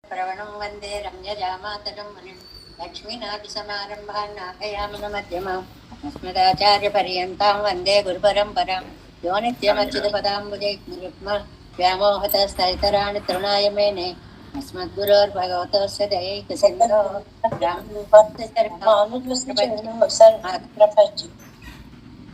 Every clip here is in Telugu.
ప్రవణం వందే రమ్యజామాతరం మునిం లక్ష్మీనాథసమారంభాన్ నాథయామునమధ్యమాం అస్మదాచార్యపర్యంతాం వందే గురుపరంపరాం యో నిత్యమచ్యుతపదాంబుజైర్యుగ్మ వ్యామోహతస్థితరాణి తృణాయ మేనే అస్మద్గురోర్భగవతోస్య దయైకసిన్ధో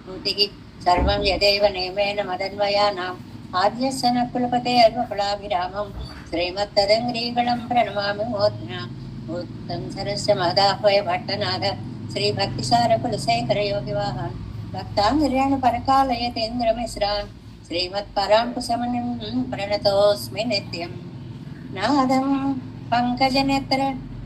భూతికి సర్వం యదేవ నియమేన మదన్వయానాం ఆద్యస్య న కులపతే అల్పఫలాభిరామం శ్రీమత్తదంగ్రీగణం ప్రణమామి మోద్నా భూతం సరస్య మదాహ్వయ భట్టనాథ శ్రీ భక్తిసార కులశేఖర యోగి వాహన్ భక్తాంగిర్యాణి పరకాలయతేంద్రమిశ్రాన్ శ్రీమత్పరాంకుశమనిం ప్రణతోస్మి నిత్యం నాదం పంకజనేత్ర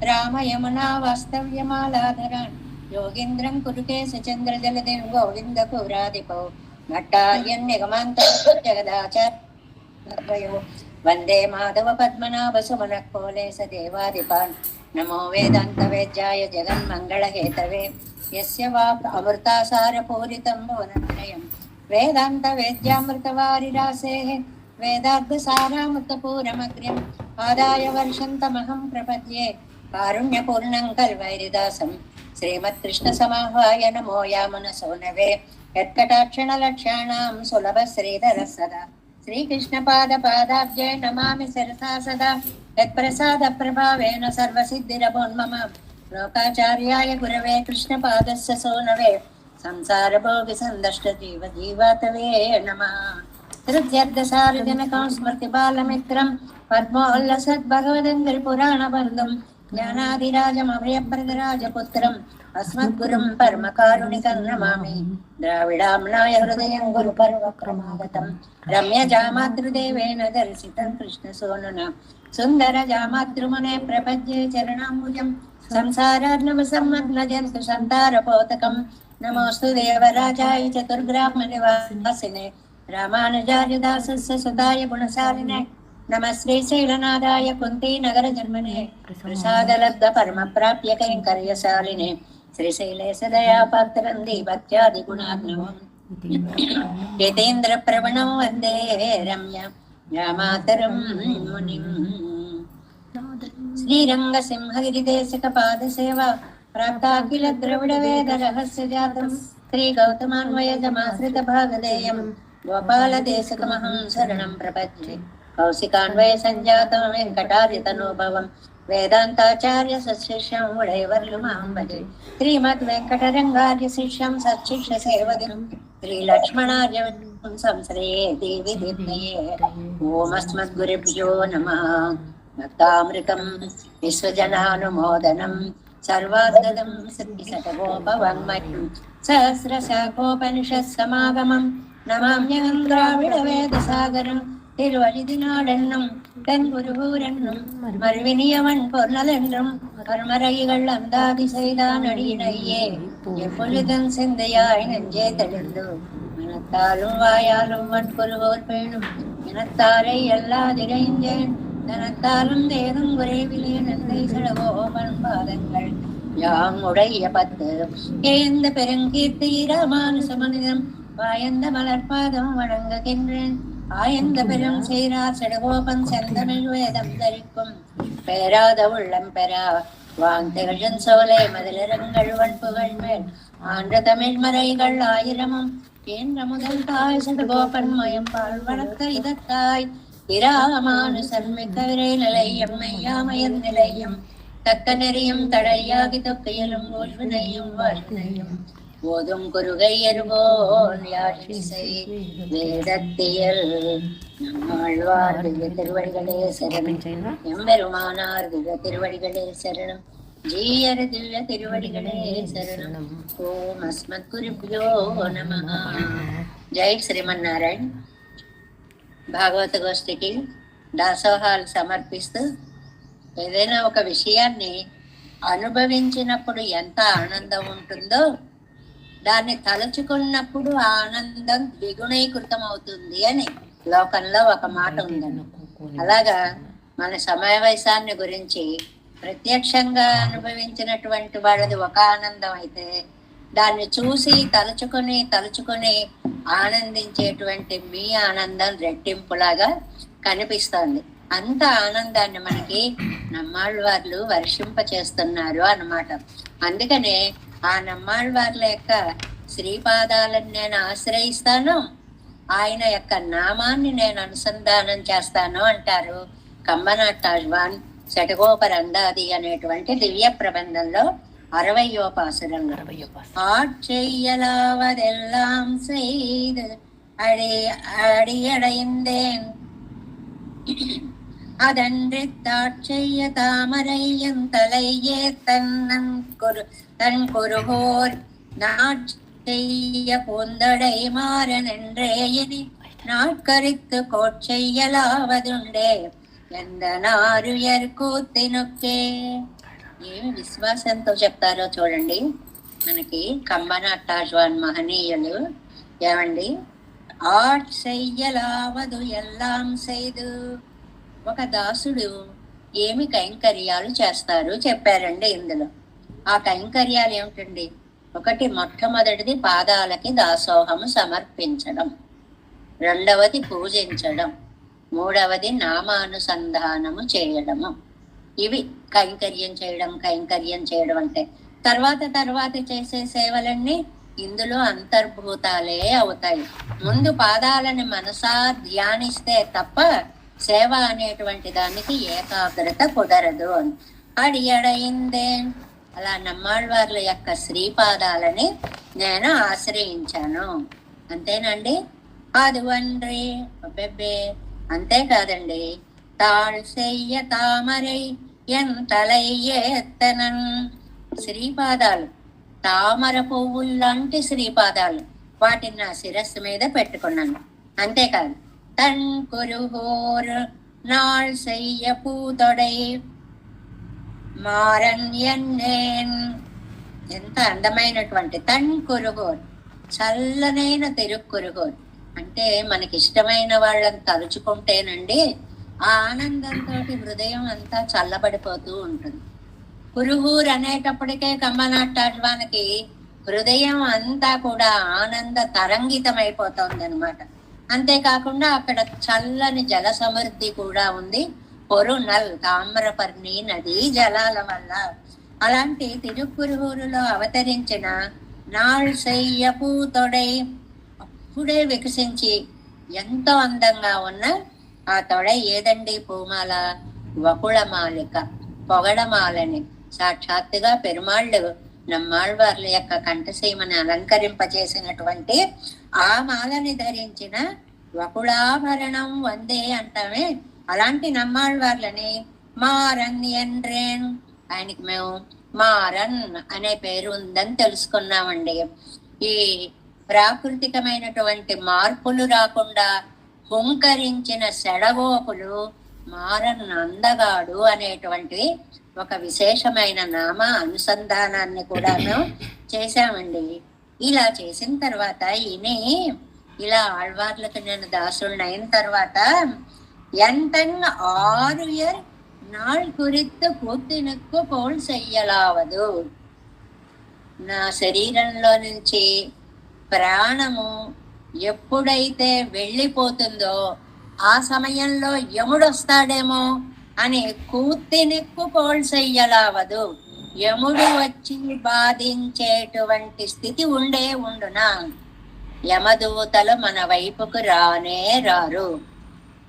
రామయమునా వాస్తవ్యమాలాధరాన్ యోగీంద్రం కురుకేశ చంద్రజలదిన్ గోవింద కురాదిపౌ నట్టార్యన్నిగమాంత జగదాచార్యో వందే మాధవ పద్మనాభ సుమన కోలేశ దేవాదిపాన్ నమో వేదాంత వేద్యాయ జగన్మంగళహేతవే యస్య వా అమృతాసార పూరితం భువనత్రయం వేదాంత వేద్యామృతవారిరాసేః వేదార్థ సారామృతపూరమగ్ర్యం ఆదాయ వర్షంతమహం ప్రపద్యే కారుణ్యపూర్ణం కల్వైరిదాసం శ్రీమత్కృష్ణ సమాహ్వాయ నమో యామున సౌనవే యత్కటాక్షణలక్ష్యాణాం సులభ శ్రీధర సదా శ్రీకృష్ణ పాదాబ్జే నమామి శిరసా సదా యత్ప్రసాద ప్రభావేన సర్వసిద్ధిరభోన్మమ లోకాచార్యాయ గురవే కృష్ణ పాదస్య సోనవే సంసార భోగి సందష్ట జీవ జీవాతవే నమః హృద్యర్థసారజనకం స్మృతి బాలమిత్రం పద్మోల్లసద్భగవదంగరి పురాణ బంధం జ్ఞానాదిరాజమభయప్రదరాజపుత్రం అస్మద్గురుం పరమకారుణికం నమామి ద్రావిడామ్నాయ హృదయం గురు పర్వక్రమాగతం రమ్య జామాతృదేవేన దర్శితం కృష్ణ సోనున సుందర జామాతృమునే ప్రపద్యే చరణాంబుజం సంసారార్ణవ సమ్మగ్న జంతు సంతారపోతకం నమోస్తు దేవరాజాయ చతుర్గ్రామ నివాసినే రామానుజార్య దాసస్య సుతాయ గుణశాలినే నమ శ్రీశైలనాథాయ కుంతీ నగర జన్మనే ప్రసాదలబ్ధ పరమ ప్రాప్య కైంకర్యశాలినే శ్రీశైలేశ దయాపాత్రం దీభక్త్యాది గుణార్ణవం యతేంద్ర ప్రవణం వందే రమ్య రామాతరం మునిం శ్రీరంగ సింహగిరిదేశక పాదసేవా ప్రాప్తాఖిల ద్రవిడ వేద రహస్య జాతం శ్రీ గౌతమాన్వయజమాశ్రిత భాగదేయం గోపాల దేశకమహం శరణం ప్రపద్యే కౌశికాన్వయ సంజాతం వెంకటార్యతనోభవం వేదాంతాచార్య సశిష్యం ఉడైవర్లుమాం భజే శ్రీమద్ వెంకటరంగార్య శిష్యం సశిష్య సేవదినం శ్రీ లక్ష్మణార్య సంశ్రయే దేవి దివ్యే ఓం అస్మద్గురుభ్యో నమః భక్తామృతం విశ్వజనానుమోదనం సర్వార్గదం సిద్ధిశతగోపవాङ्मयं సహస్రశాఖోపనిషత్ సమాగమం నమామ్యహం ద్రావిడ వేద సాగరం திருவழிதினாடென்னும் தென் குருகூரென்னும் மறுவினியவன் பொருளென்றும் கர்மரைகள் அந்தாதி செய்தான் அடியினையே எப்பொழுதும் சிந்தையாய் நெஞ்சே தெளிந்து மனத்தாலும் வாயாலும் வன்பொருகோர் பேணும் இனத்தாரை எல்லாதிரைஞ்சேன் தனத்தாலும் தேதும் குறைவிலே நந்தை செலவோ பண்பாதங்கள் யாம் உடைய பத்து ஏந்த பெருங்கீர்த்தி ராமானுசமனிதம் வாயந்த மலர்பாதம் வணங்குகின்றேன் ஆயந்த பெரும் செய்ரார் செடகோபன் செந்தமிழ் வேதம் தரிக்கும் பேராத உள்ளம் பெறா வாங்கிழன் சோலை மதிலரங்கள் வன்புகள் மேல் ஆன்ற தமிழ் மறைகள் ஆயிரமும் என்ற முதல் தாய் செடகோபன் மயம் பால் வளர்த்த இதத்தாய் இராமானுசன் மிக்க விரை நிலையம் மெய்யாமயன் நிலையம் தக்க நெறியும் தடையாகி தொக்கையிலும் ஓழ்வினையும் வாழ்வினையும் போதும் குருகை எருவோன் யாழிசை வேதத்தியல் நம்மாழ்வார் திவ்ய திருவடிகளே சரணம் எம்பெருமானார் திவ்ய திருவடிகளே சரணம் ஜீயர் திவ்ய திருவடிகளே சரணம் ஓம் அஸ்மத் குருభ్యో నమః. జై శ్రీమన్నారాయణ. భాగవత గోష్ఠికి దాసోహాలు సమర్పిస్తూ ఏదైనా ఒక విషయాన్ని అనుభవించినప్పుడు ఎంత ఆనందం ఉంటుందో దాన్ని తలుచుకున్నప్పుడు ఆనందం ద్విగుణీకృతం అవుతుంది అని లోకంలో ఒక మాట ఉందని. అలాగా మన సమావేశాన్ని గురించి ప్రత్యక్షంగా అనుభవించినటువంటి వాళ్ళది ఒక ఆనందం అయితే దాన్ని చూసి తలుచుకొని ఆనందించేటువంటి మీ ఆనందం రెట్టింపులాగా కనిపిస్తోంది. అంత ఆనందాన్ని మనకి నమ్మాళ్ళవార్లు వర్షింప చేస్తున్నారు అన్నమాట. అందుకనే ఆ నమ్మాళ్ళవార్ల యొక్క శ్రీపాదాలను నేను ఆశ్రయిస్తాను, ఆయన యొక్క నామాన్ని నేను అనుసంధానం చేస్తాను అంటారు కంబనాటాళ్వాన్ శటగోపరందాది అనేటువంటి దివ్య ప్రబంధంలో 60వ పాసురంలో. ஆட்செய்யலாவதெல்லாம் செய்து அடியடைந்தேன் அதன்றி தாட்செய்ய தாமரையும் தலையே தன் குருகோர் நாட்செய்ய பூந்தடை மாறன் என்றே இனி நாட்கரித்து கோட்செய்யலாவதுண்டே ఎంత నారుయర్ కూతినొక్కే. ఏమి విశ్వాసంతో చెప్తారో చూడండి మనకి కంబనాటాళ్వాన్ మహనీయులు. ఏమండి, ఆట్ చెయ్యలావదు ఎల్లాం செய்து, ఒక దాసుడు ఏమి కైంకర్యాలు చేస్తారు చెప్పారండి ఇందులో. ఆ కైంకర్యాలు ఏమిటండి? ఒకటి, మొట్టమొదటిది పాదాలకి దాసోహము సమర్పించడం, రెండవది పూజించడం, మూడవది నామానుసంధానము చేయడము. ఇవి కైంకర్యం చేయడం అంటే. తర్వాత చేసే సేవలన్నీ ఇందులో అంతర్భూతాలే అవుతాయి. ముందు పాదాలని మనసా ధ్యానిస్తే తప్ప సేవ అనేటువంటి దానికి ఏకాగ్రత కుదరదు అని. అడియడైందే, అలా నమ్మాళ్ళవార్ల యొక్క శ్రీపాదాలని నేను ఆశ్రయించాను. అంతేనండి. అదువన్రీ అబ్బెబ్బే, అంతేకాదండి. తాళ్ చెయ్య తామరై ఎంతలయ్యేత్తనన్, శ్రీపాదాలు తామర పువ్వుల్లాంటి శ్రీపాదాలు, వాటిని నా శిరస్సు మీద పెట్టుకున్నాను. అంతేకాదు, తన్ కురుహోర్ నాళ్ చెయ్య పూతొడై మారన్ ఎన్నేన్, ఎంత అందమైనటువంటి తన్ కురుహోర్, చల్లనైన తిరుక్కురుహోర్ అంటే మనకిష్టమైన వాళ్ళని తలుచుకుంటేనండి ఆ ఆనందంతో హృదయం అంతా చల్లబడిపోతూ ఉంటుంది. కురుహూర్ అనేటప్పటికే కంబనాటాళ్వానికి హృదయం అంతా కూడా ఆనంద తరంగితమైపోతుంది అనమాట. అంతేకాకుండా అక్కడ చల్లని జల సమృద్ధి కూడా ఉంది. పొరునల్ తామ్రపర్ణి నదీ జలాల వల్ల. అలాంటి తిరుక్కురుహూరులో అవతరించిన నాళ్ చెయ్య పూతొడై, అప్పుడే వికసించి ఎంతో అందంగా ఉన్న ఆ తొడై ఏదండి? పూమాల, వకుళమాలిక, పొగడమాలని సాక్షాత్తుగా పెరుమాళ్ళు నమ్మాళ్ళవార్ల యొక్క కంఠసీమని అలంకరింపచేసినటువంటి ఆ మాలని ధరించిన వకుళాభరణం వందే అంటామే. అలాంటి నమ్మాళ్ళవార్లని మారన్ ఎన్రేన్, ఆయనకి మేము మారన్ అనే పేరు ఉందని తెలుసుకున్నామండి. ఈ ప్రాకృతికమైనటువంటి మార్పులు రాకుండా హుంకరించిన సెడగోపులు మారన్ అందగాడు అనేటువంటి ఒక విశేషమైన నామ అనుసంధానాన్ని కూడా మేము చేశామండి. ఇలా చేసిన తర్వాత ఈయనే ఇలా ఆళ్వార్లకు నేను దాసుడినైన తర్వాత ఎంతంగా 6 ఇయర్ నాள் குறித்து కూతినక్కు పోల్ చెయ్యలావదు, నా శరీరంలో నుంచి ప్రాణము ఎప్పుడైతే వెళ్ళిపోతుందో ఆ సమయంలో యముడు వస్తాడేమో అని కూతినెక్కు పోల్ చెయ్యలావదు, యముడు వచ్చి బాధించేటువంటి స్థితి ఉండునా. యమదూతలు మన వైపుకు రానే రారు,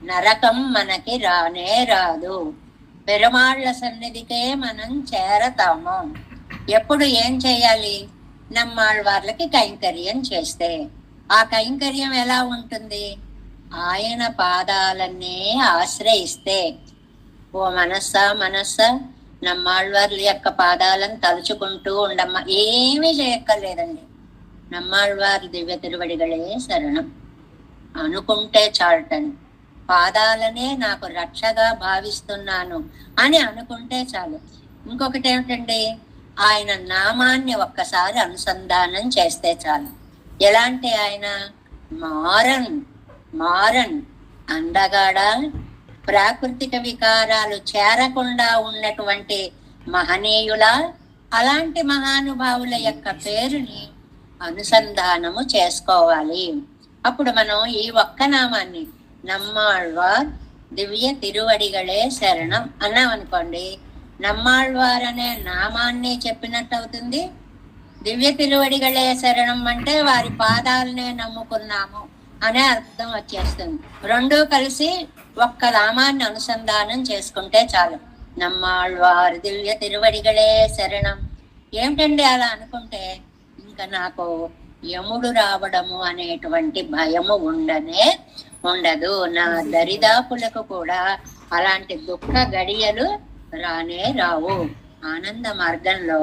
నరకం మనకి రానే రాదు. పెరుమాళ్ల సన్నిధికే మనం చేరతాము. ఎప్పుడు ఏం చేయాలి? నమ్మాళ్ళవార్లకి కైంకర్యం చేస్తే. ఆ కైంకర్యం ఎలా ఉంటుంది? ఆయన పాదాలనే ఆశ్రయిస్తే. ఓ మనస్సా నమ్మాళ్ళవార్ల యొక్క పాదాలను తలుచుకుంటూ ఉండమ్మా. ఏమీ చేయక్కర్లేదండి. నమ్మాళ్ళవారి దివ్య తిరువడిగలే శరణం అనుకుంటే చాలటండి. పాదాలనే నాకు రక్షగా భావిస్తున్నాను అని అనుకుంటే చాలు. ఇంకొకటి ఏమిటండి? ఆయన నామాన్ని ఒక్కసారి అనుసంధానం చేస్తే చాలు. ఎలాంటి ఆయన? మారన్ అందగాడ, ప్రాకృతిక వికారాలు చేరకుండా ఉన్నటువంటి మహనీయుల, అలాంటి మహానుభావుల యొక్క పేరుని అనుసంధానము చేసుకోవాలి. అప్పుడు మనం ఈ ఒక్క నామాన్ని నమ్మాళ్వార్ దివ్య తిరువడిగళే శరణం అన్నామనుకోండి, నమ్మాళ్వార్ అనే నామాన్ని చెప్పినట్టు అవుతుంది. దివ్య తిరువడిగళే శరణం అంటే వారి పాదాలనే నమ్ముకున్నాము అనే అర్థం వచ్చేస్తుంది. రెండూ కలిసి ఒక్క నామాన్ని అనుసంధానం చేసుకుంటే చాలు. నమ్మాళ్వారి దివ్య తిరువడిగళే శరణం. ఏమిటండి అలా అనుకుంటే ఇంకా నాకు యముడు రావడము అనేటువంటి భయము ఉండదు. నా దరిదాపులకు కూడా అలాంటి దుఃఖ గడియలు రానే రావు. ఆనంద మార్గంలో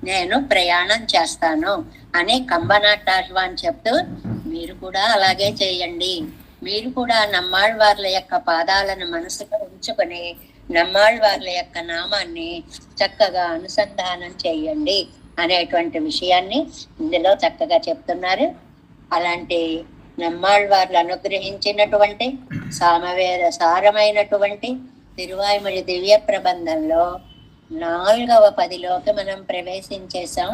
నేను ప్రయాణం చేస్తాను అని కంబనాటాశ్వాన్ని చెప్తూ, మీరు కూడా అలాగే చేయండి. మీరు కూడా నమ్మాళ్వార్ల యొక్క పాదాలను మనసులో ఉంచుకొని నమ్మాళ్వార్ల యొక్క నామాన్ని చక్కగా అనుసంధానం చేయండి అనేటువంటి విషయాన్ని ఇందులో చక్కగా చెప్తున్నారు. అలాంటి నమ్మాళ్వార్లు అనుగ్రహించినటువంటి సామవేద సారమైనటువంటి తిరువాయిమొഴി దివ్య ప్రబంధంలో 4వ పదిలోకి మనం ప్రవేశించేసాం.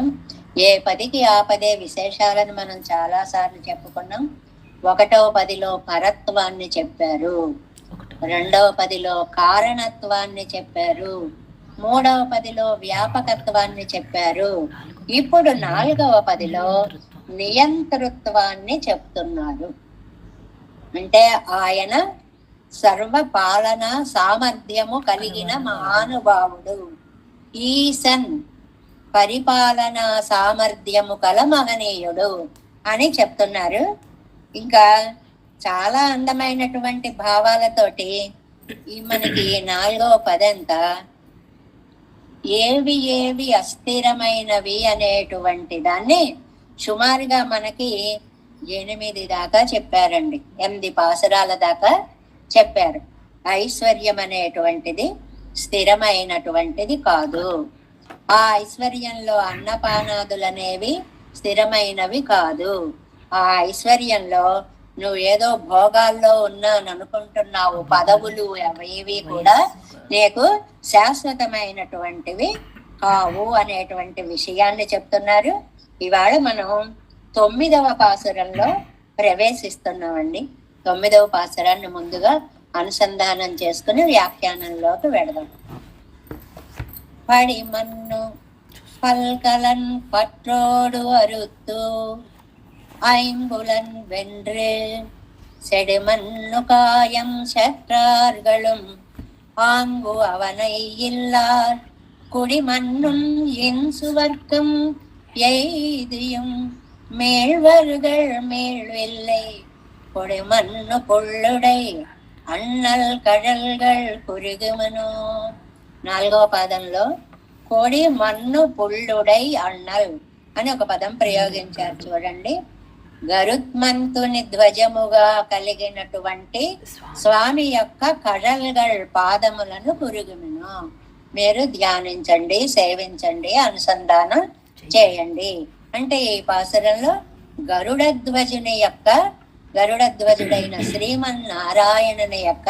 ఏ పదికి ఆ పదే విశేషాలను మనం చాలా సార్లు చెప్పుకున్నాం. 1వ పదిలో పరత్వాన్ని చెప్పారు, 2వ పదిలో కారణత్వాన్ని చెప్పారు, 3వ పదిలో వ్యాపకత్వాన్ని చెప్పారు. ఇప్పుడు 4వ పదిలో నియంతృత్వాన్ని చెప్తున్నారు. అంటే ఆయన సర్వపాలన సామర్థ్యము కలిగిన మహానుభావుడు, ఈశన్ పరిపాలనా సామర్థ్యము కల మహనీయుడు అని చెప్తున్నారు. ఇంకా చాలా అందమైనటువంటి భావాలతోటి మనకి 4వ పదంతా ఏవి ఏవి అస్థిరమైనవి అనేటువంటి దాన్ని సుమారుగా మనకి 8 దాకా చెప్పారండి. 8 పాసురాల దాకా చెప్పారు. ఐశ్వర్యం అనేటువంటిది స్థిరమైనటువంటిది కాదు. ఆ ఐశ్వర్యంలో అన్నపానాదులు అనేవి స్థిరమైనవి కాదు. ఆ ఐశ్వర్యంలో నువ్వు ఏదో భోగాల్లో ఉన్నాను అనుకుంటున్నావు. పదవులు అవేవి కూడా నీకు శాశ్వతమైనటువంటివి కావు అనేటువంటి విషయాన్ని చెప్తున్నారు. ఇవాళ మనం 9వ పాసురంలో ప్రవేశిస్తున్నామండి. 9వ పాసురాన్ని ముందుగా అనుసంధానం చేసుకుని వ్యాఖ్యానంలోకి వెళదాం. పడి మన్ను పల్కలన్ పట్రోడు అరుత్తు ஐம்புலன் வென்று செடுமண்ணு காயம் செற்றார்களும் ஆங்கு அவனை இல்லார் குடிமண்ணும் என் சுவர்க்கம் எய்தியும் மேழ்வர்கள் மேழ்வில்லை கொடிமண்ணு பொள்ளுடை అన్నల్ కడల్గల్ కురుగుమను. 4వ పదంలో కోడి మన్ను పుల్లుడై అన్నల్ అని ఒక పదం ప్రయోగించారు చూడండి. గరుత్మంతుని ధ్వజముగా కలిగినటువంటి స్వామి యొక్క కడల్గల్ పాదములను కురుగుమను. మీరు ధ్యానించండి, సేవించండి, అనుసంధానం చేయండి. అంటే ఈ పాసురంలో గరుడధ్వజుడైన శ్రీమన్నారాయణుని యొక్క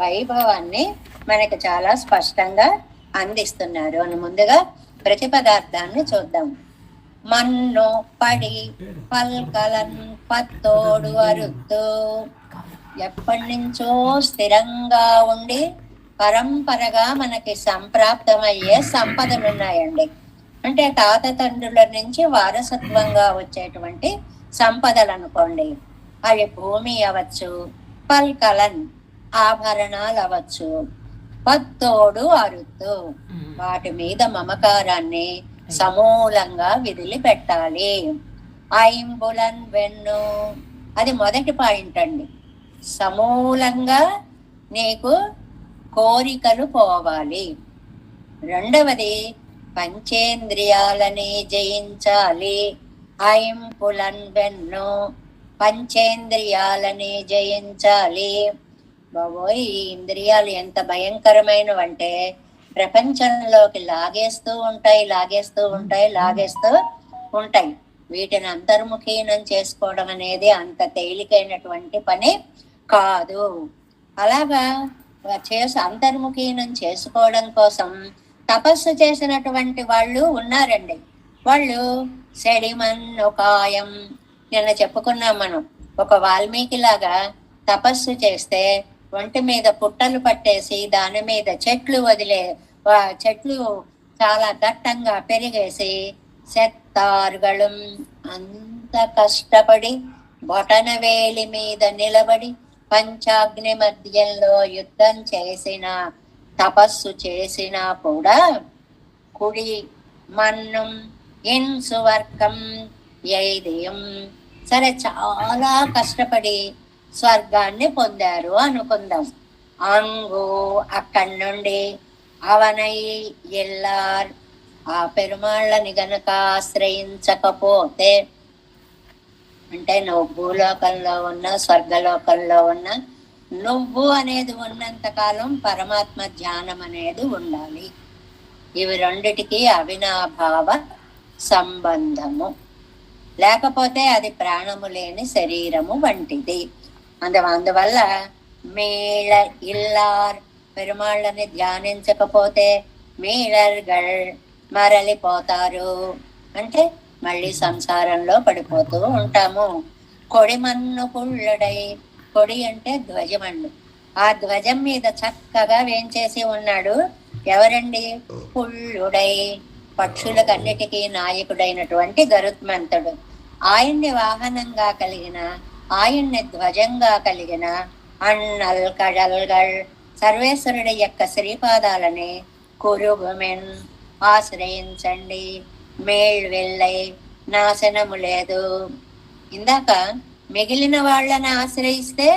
వైభవాన్ని మనకు చాలా స్పష్టంగా అందిస్తున్నారు. అని ముందుగా ప్రతిపదార్థాన్ని చూద్దాం. మన్ను పడి పల్కలన్ పత్తోడు అరుత్తు. ఎప్పటి నుంచో స్థిరంగా ఉండి పరంపరగా మనకి సంప్రాప్తమయ్యే సంపదలు ఉన్నాయండి. అంటే తాత తండ్రుల నుంచి వారసత్వంగా వచ్చేటువంటి సంపదలు అనుకోండి. అవి భూమి అవ్వచ్చు, పల్కలన్ ఆభరణాలు అవ్వచ్చు, పత్తోడు అరుత్తు వాటి మీద మమకారాన్ని సమూలంగా విదిలిపెట్టాలి. ఐంబులన్ వెన్ను అది మొదటి పాయింట్ అండి. సమూలంగా నీకు కోరికలు పోవాలి. రెండవది పంచేంద్రియాలని జయించాలి. ఐంపులన్ వెన్ను పంచేంద్రియాలని జయించాలి. బాబోయ్, ఈ ఇంద్రియాలు ఎంత భయంకరమైనవంటే ప్రపంచంలోకి లాగేస్తూ ఉంటాయి. వీటిని అంతర్ముఖీనం చేసుకోవడం అనేది అంత తేలికైనటువంటి పని కాదు. అలాగా అంతర్ముఖీనం చేసుకోవడం కోసం తపస్సు చేసినటువంటి వాళ్ళు ఉన్నారండి. వాళ్ళు సెడిమన్నుకాయం నిన్న చెప్పుకున్నాం మనం. ఒక వాల్మీకి లాగా తపస్సు చేస్తే ఒంటి మీద పుట్టలు పట్టేసి దాని మీద చెట్లు వదిలే చెట్లు చాలా దట్టంగా పెరిగేసి సెత్తారుగళం అంత కష్టపడి బొటనవేలి మీద నిలబడి పంచాగ్ని మధ్యంలో యుద్ధం చేసిన తపస్సు చేసినా కూడా కుడి మన్నం ఇన్సువర్గం యైదయం సరే చాలా కష్టపడి స్వర్గాన్ని పొందారు అనుకుందాం. అంగు అక్కడి నుండి అవనై ఎల్లార్ ఆ పెరుమాళ్ళని గనక ఆశ్రయించకపోతే, అంటే నువ్వు భూలోకంలో ఉన్న స్వర్గలోకంలో ఉన్న నువ్వు అనేది ఉన్నంత కాలం పరమాత్మ ధ్యానం అనేది ఉండాలి. ఇవి రెండిటికి అవినాభావ సంబంధము, లేకపోతే అది ప్రాణము లేని శరీరము వంటిది. అందువల్ల మీళ ఇల్లార్ పెరుమాళ్ళని ధ్యానించకపోతే మీళర్గల్ మరలిపోతారు, అంటే మళ్ళీ సంసారంలో పడిపోతూ ఉంటాము. కొడిమన్ను పుళ్ళుడై, కొడి అంటే ధ్వజమన్ను, ఆ ధ్వజం మీద చక్కగా వేంచేసి ఉన్నాడు ఎవరండి? పుళ్ళుడై, పక్షులకన్నిటికీ నాయకుడైనటువంటి గరుత్మంతుడు. ఆయన్ని వాహనంగా కలిగిన, ఆయన్ని ధ్వజంగా కలిగిన అన్నల్ కడల్గల్ సర్వేశ్వరుడి యొక్క శ్రీపాదాలని కురుగుమెన్ ఆశ్రయించండి, మేళ్ వెళ్ళై నాశనము లేదు. ఇందాక మిగిలిన వాళ్ళని ఆశ్రయిస్తే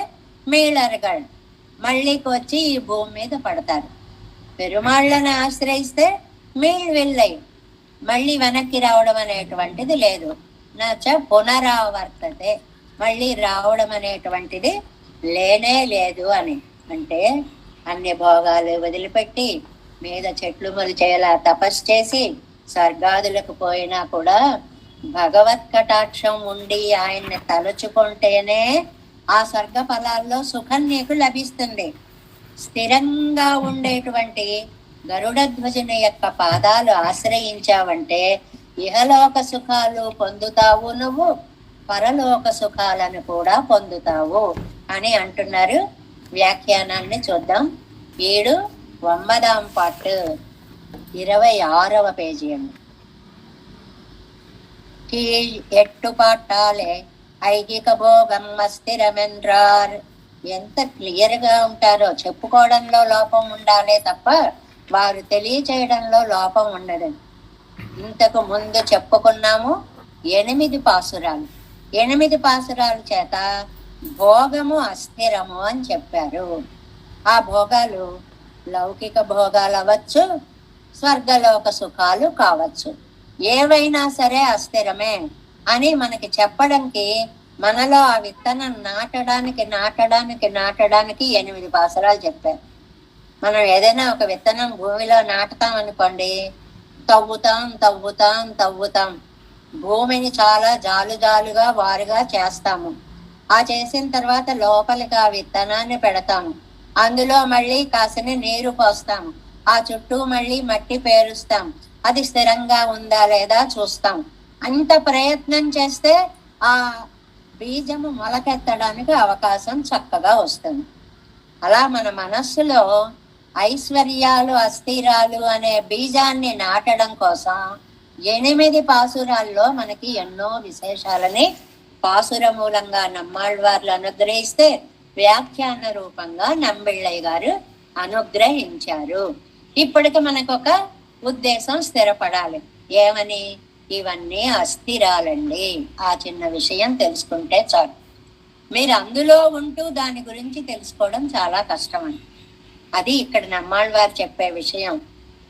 మేళర్గల్ మళ్ళీకి వచ్చి ఈ భూమి మీద పడతారు. పెరుమాళ్ళని ఆశ్రయిస్తే మేళ్ వెళ్ళై మళ్ళీ వెనక్కి రావడం అనేటువంటిది లేదు. నచ పునరావర్తతే, మళ్ళీ రావడం అనేటువంటిది లేనే లేదు అని. అంటే అన్ని భోగాలు వదిలిపెట్టి మీద చెట్లు మొలిచేలా తపస్సు చేసి స్వర్గాదులకు పోయినా కూడా భగవత్ కటాక్షం ఉండి ఆయన్ని తలుచుకుంటేనే ఆ స్వర్గ ఫలాల్లో సుఖం నీకు లభిస్తుంది. స్థిరంగా ఉండేటువంటి గరుడధ్వజుని యొక్క పాదాలు ఆశ్రయించావంటే ఇహలోక సుఖాలు పొందుతావు, నువ్వు పరలోక సుఖాలను కూడా పొందుతావు అని అంటున్నారు. వ్యాఖ్యానాన్ని చూద్దాం. 9వ పార్ట్ 26వ పేజీ అండి. ఎట్టు పాఠాలే ఐగిక భోగం అస్థిరమెంద్రార్. ఎంత క్లియర్ గా ఉంటారో, చెప్పుకోవడంలో లోపం ఉండాలే తప్ప వారు తెలియచేయడంలో లోపం ఉండదు. ఇంతకు ముందు చెప్పుకున్నాము 8 పాసురాలు. 8 పాసురాల చేత భోగము అస్థిరము అని చెప్పారు. ఆ భోగాలు లౌకిక భోగాలు అవ్వచ్చు, స్వర్గలోక సుఖాలు కావచ్చు, ఏవైనా సరే అస్థిరమే అని మనకి చెప్పడానికి, మనలో ఆ విత్తనం నాటడానికి 8 పాసురాలు చెప్పారు. మనం ఏదైనా ఒక విత్తనం భూమిలో నాటుతాం అనుకోండి, తవ్వుతాం, భూమిని చాలా జాలుగా వారుగా చేస్తాము. ఆ చేసిన తర్వాత లోపలికి ఆ విత్తనాన్ని పెడతాము. అందులో మళ్ళీ కాసిన నీరు పోస్తాం. ఆ చుట్టూ మళ్ళీ మట్టి పేరుస్తాం. అది స్థిరంగా ఉందా లేదా చూస్తాం. అంత ప్రయత్నం చేస్తే ఆ బీజము మొలకెత్తడానికి అవకాశం చక్కగా వస్తుంది. అలా మన మనస్సులో ఐశ్వర్యాలు అస్థిరాలు అనే బీజాన్ని నాటడం కోసం 8 పాసురాల్లో మనకి ఎన్నో విశేషాలని పాసుర మూలంగా నమ్మాళ్వార్లు అనుగ్రహిస్తే వ్యాఖ్యాన రూపంగా నంబిళ్ళయ్య గారు అనుగ్రహించారు. ఇప్పటికి మనకు ఒక ఉద్దేశం స్థిరపడాలి. ఏమని? ఇవన్నీ అస్థిరాలండి. ఆ చిన్న విషయం తెలుసుకుంటే చాలు. మీరు అందులో ఉంటూ దాని గురించి తెలుసుకోవడం చాలా కష్టం అని. అది ఇక్కడ నమ్మాళ్వారు చెప్పే విషయం.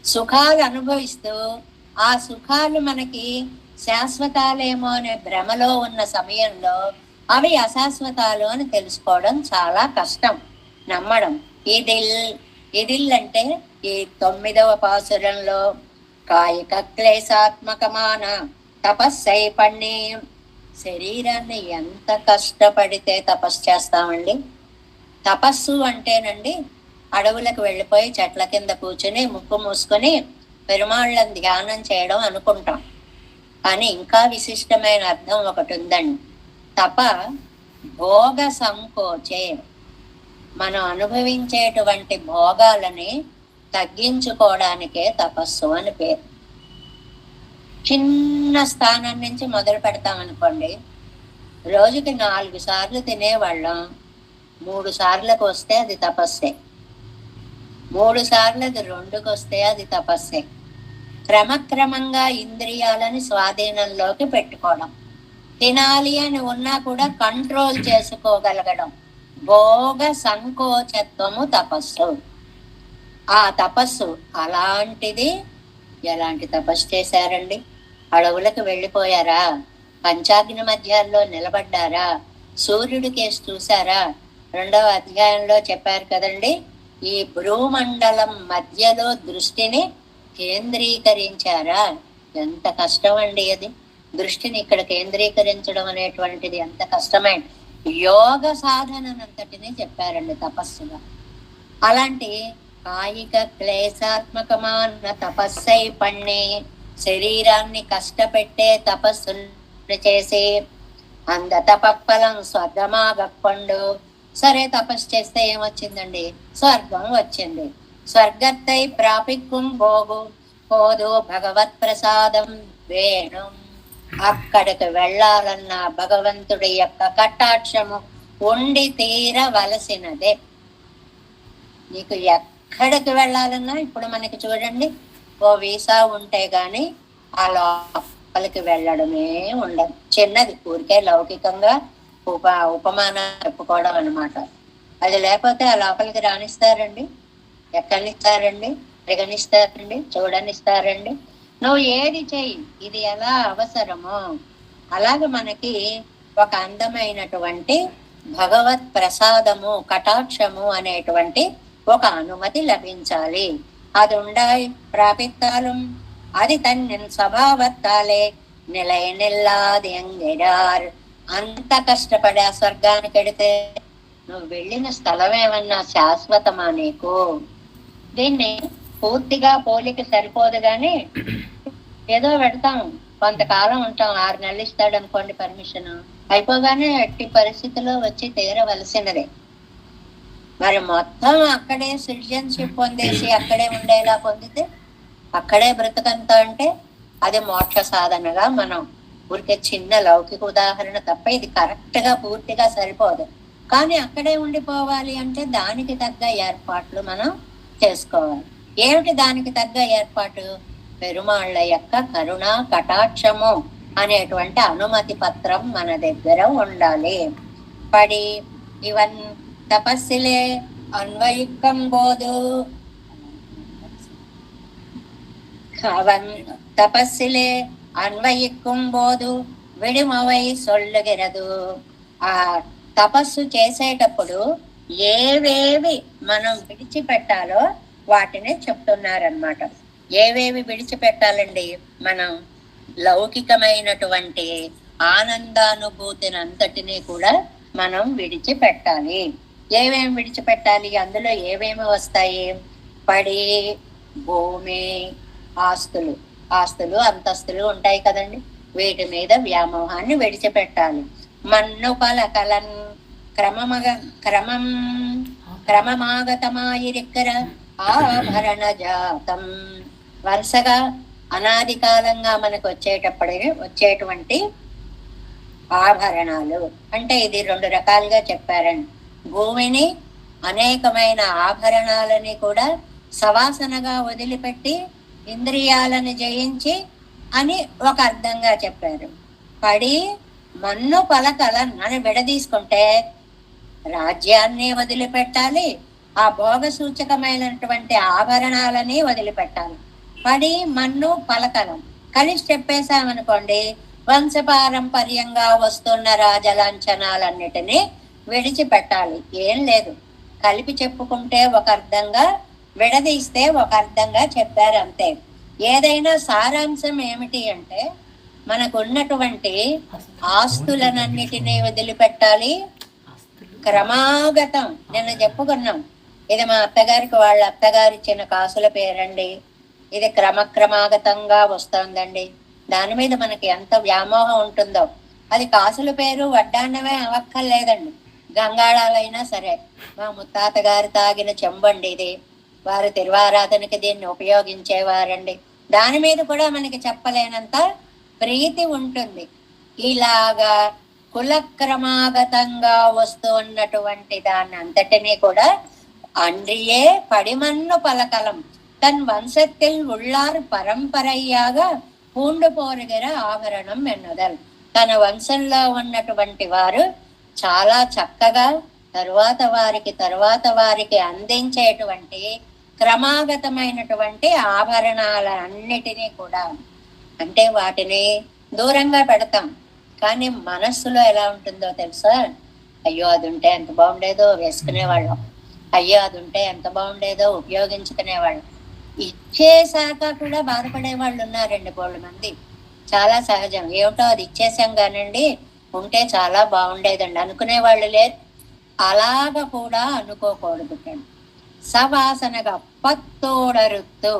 సుఖాలు అనుభవిస్తూ ఆ సుఖాలు మనకి శాశ్వతాలేమో అనే భ్రమలో ఉన్న సమయంలో అవి అశాశ్వతాలు అని తెలుసుకోవడం చాలా కష్టం. నమ్మడం. ఇదిల్ అంటే ఈ 9వ పాసురంలో కాయిక క్లేశాత్మకమాన తపస్సై పణ్ణి. శరీరాన్ని ఎంత కష్టపడితే తపస్సు చేస్తామండి. తపస్సు అంటేనండి అడవులకు వెళ్ళిపోయి చెట్ల కింద కూర్చుని ముక్కు మూసుకొని పెరుమాళ్ళని ధ్యానం చేయడం అనుకుంటాం. కానీ ఇంకా విశిష్టమైన అర్థం ఒకటి ఉందండి. తప భోగ సంకోచే. మనం అనుభవించేటువంటి భోగాలని తగ్గించుకోవడానికే తపస్సు అని పేరు. చిన్న స్థానం నుంచి మొదలు పెడతాం అనుకోండి, రోజుకి 4 సార్లు తినేవాళ్ళం, 3 సార్లకు వస్తే అది తపస్సే. 3 సార్లు అది 2కి వస్తే అది తపస్సే. క్రమక్రమంగా ఇంద్రియాలని స్వాధీనంలోకి పెట్టుకోవడం, తినాలి అని ఉన్నా కూడా కంట్రోల్ చేసుకోగలగడం, భోగ సంకోచత్వము తపస్సు. ఆ తపస్సు అలాంటిది. ఎలాంటి తపస్సు చేశారండి? అడవులకు వెళ్ళిపోయారా? పంచాగ్ని మధ్యాల్లో నిలబడ్డారా? సూర్యుడి కేసు చూసారా? 2వ అధ్యాయంలో చెప్పారు కదండి, ఈ భ్రూమండలం మధ్యలో దృష్టిని కేంద్రీకరించారా? ఎంత కష్టం అండి అది. దృష్టిని ఇక్కడ కేంద్రీకరించడం అనేటువంటిది ఎంత కష్టమైన యోగ సాధనంతటిని చెప్పారండి తపస్సుగా. అలాంటి కాయిక క్లేశాత్మకమాన తపస్సై పణ్ణే, శరీరాన్ని కష్టపెట్టే తపస్సుని చేసి అంద తపఫలం స్వర్గమాగక్కొండు. సరే, తపస్సు చేస్తే ఏమొచ్చిందండి? స్వర్గం వచ్చింది. స్వర్గత్తై ప్రాపిక్కుం పోదు భగవత్ ప్రసాదం వేణు. అక్కడికి వెళ్ళాలన్న భగవంతుడి యొక్క కటాక్షము ఉండి తీరవలసినదే. నీకు ఎక్కడికి వెళ్ళాలన్నా ఇప్పుడు మనకి చూడండి, ఓ వీసా ఉంటే గాని ఆ లోపలికి వెళ్ళడమే ఉండదు. చిన్నది ఊరికే లౌకికంగా ఉపమానం చెప్పుకోవడం అనమాట. అది లేకపోతే ఆ లోపలికి రానిస్తారండి? ఎక్కడినిస్తారండి? పరిగణిస్తారండి? చూడనిస్తారండి? నువ్వు ఏది చెయ్యి, ఇది ఎలా అవసరమో అలాగ మనకి ఒక అందమైనటువంటి భగవత్ ప్రసాదము, కటాక్షము అనేటువంటి ఒక అనుమతి లభించాలి. అది ఉండాయి ప్రాపిత్తాలు అది తన్నిన్ స్వభావత్తాలే నిలయ నిల్లాది అంగెడార్. అంత కష్టపడి ఆ స్వర్గానికి వెడితే నువ్వు వెళ్ళిన స్థలం ఏమన్నా శాశ్వతమా నీకు? దీన్ని పూర్తిగా పోలిక సరిపోదు గాని ఏదో పెడతాం, కొంతకాలం ఉంటాం, 6 నెలలు ఇస్తాడు అనుకోండి పర్మిషన్, అయిపోగానే ఎట్టి పరిస్థితిలో వచ్చి తీరవలసినదే. మరి మొత్తం అక్కడే సిటిజన్షిప్ పొందేసి అక్కడే ఉండేలా పొందితే అక్కడే బ్రతకంతా అంటే అది మోక్ష సాధనగా మనం ఊరికే చిన్న లౌకిక ఉదాహరణ తప్ప ఇది కరెక్ట్ గా పూర్తిగా సరిపోదు. కానీ అక్కడే ఉండిపోవాలి అంటే దానికి తగ్గ ఏర్పాట్లు మనం చేసుకోవాలి. ఏమిటి దానికి తగ్గ ఏర్పాటు? పెరుమాళ్ళ యొక్క కరుణ కటాక్షము అనేటువంటి అనుమతి పత్రం మన దగ్గర ఉండాలి. పడి ఇవన్ తపస్సులే అన్వయుక్కం బోధు, அவன் தபஸிலே అన్వయిక్కుం బోధు విడిమవై సొల్లుగిరదు. ఆ తపస్సు చేసేటప్పుడు ఏవేవి మనం విడిచిపెట్టాలో వాటిని చెప్తున్నారన్నమాట. ఏవేవి విడిచిపెట్టాలండి? మనం లౌకికమైనటువంటి ఆనందానుభూతిని అంతటినీ కూడా మనం విడిచిపెట్టాలి. ఏమేమి విడిచిపెట్టాలి? అందులో ఏమేమి వస్తాయి? పడి, భూమి, ఆస్తులు అంతస్తులు ఉంటాయి కదండి, వీటి మీద వ్యామోహాన్ని విడిచిపెట్టాలి. మన్ను పలకలన్ క్రమమాగతమాయిరిక్కర ఆభరణ జాతం. వరుసగా అనాది కాలంగా మనకు వచ్చేటువంటి ఆభరణాలు అంటే ఇది 2 రకాలుగా చెప్పారండి. భూమిని అనేకమైన ఆభరణాలని కూడా సవాసనగా వదిలిపెట్టి ఇంద్రియాలను జయించి అని ఒక అర్థంగా చెప్పారు. పడి మన్ను పలకలన్ అని విడదీసుకుంటే రాజ్యాన్ని వదిలిపెట్టాలి, ఆ భోగ సూచకమైనటువంటి ఆభరణాలని వదిలిపెట్టాలి. పడి మన్ను పలకలం కలిసి చెప్పేశామనుకోండి, వంశపారంపర్యంగా వస్తున్న రాజలాంఛనాలన్నిటినీ విడిచిపెట్టాలి. ఏం లేదు, కలిపి చెప్పుకుంటే ఒక అర్థంగా, విడదీస్తే ఒక అర్థంగా చెప్పారు అంతే. ఏదైనా సారాంశం ఏమిటి అంటే మనకు ఉన్నటువంటి ఆస్తులనన్నిటినీ వదిలిపెట్టాలి. క్రమాగతం నిన్న చెప్పుకున్నాం, ఇది మా అత్తగారికి వాళ్ళ అత్తగారి ఇచ్చిన కాసుల పేరండి, ఇది క్రమక్రమాగతంగా వస్తుందండి. దాని మీద మనకి ఎంత వ్యామోహం ఉంటుందో. అది కాసుల పేరు వడ్డాన్నమే అవక్కర్లేదండి, గంగాళాలైనా సరే, మా ముత్తాత గారు తాగిన చెంబండి ఇది, వారు తిరువారాధనకి దీన్ని ఉపయోగించేవారండి. దాని మీద కూడా మనకి చెప్పలేనంత ప్రీతి ఉంటుంది. ఇలాగా కులక్రమాగతంగా వస్తూ ఉన్నటువంటి దాన్ని అంతటినీ కూడా அன்றியே படிமண்ணு பலகலம் தன் வம்சத்தில் உள்ளார் పరంపరయ్యాగా పూండు పోరుగిற ఆభరణం ఎన్నుదల్. తన వంశంలో ఉన్నటువంటి వారు చాలా చక్కగా తరువాత వారికి అందించేటువంటి క్రమాగతమైనటువంటి ఆభరణాలన్నిటినీ కూడా, అంటే వాటిని దూరంగా పెడతాం, కానీ మనస్సులో ఎలా ఉంటుందో తెలుసా? అయ్యో అది ఉంటే ఎంత బాగుండేదో వేసుకునేవాళ్ళం, అయ్యో అది ఉంటే ఎంత బాగుండేదో ఉపయోగించుకునేవాళ్ళం. ఇచ్చేశాక కూడా బాధపడే వాళ్ళు ఉన్నారండి బోళ్ళు మంది. చాలా సహజం. ఏమిటో అది ఇచ్చేసాం కానండి, ఉంటే చాలా బాగుండేదండి అనుకునే వాళ్ళు లేరు. అలాగ కూడా అనుకోకూడదు. సవాసనగా పత్తోడరుతూ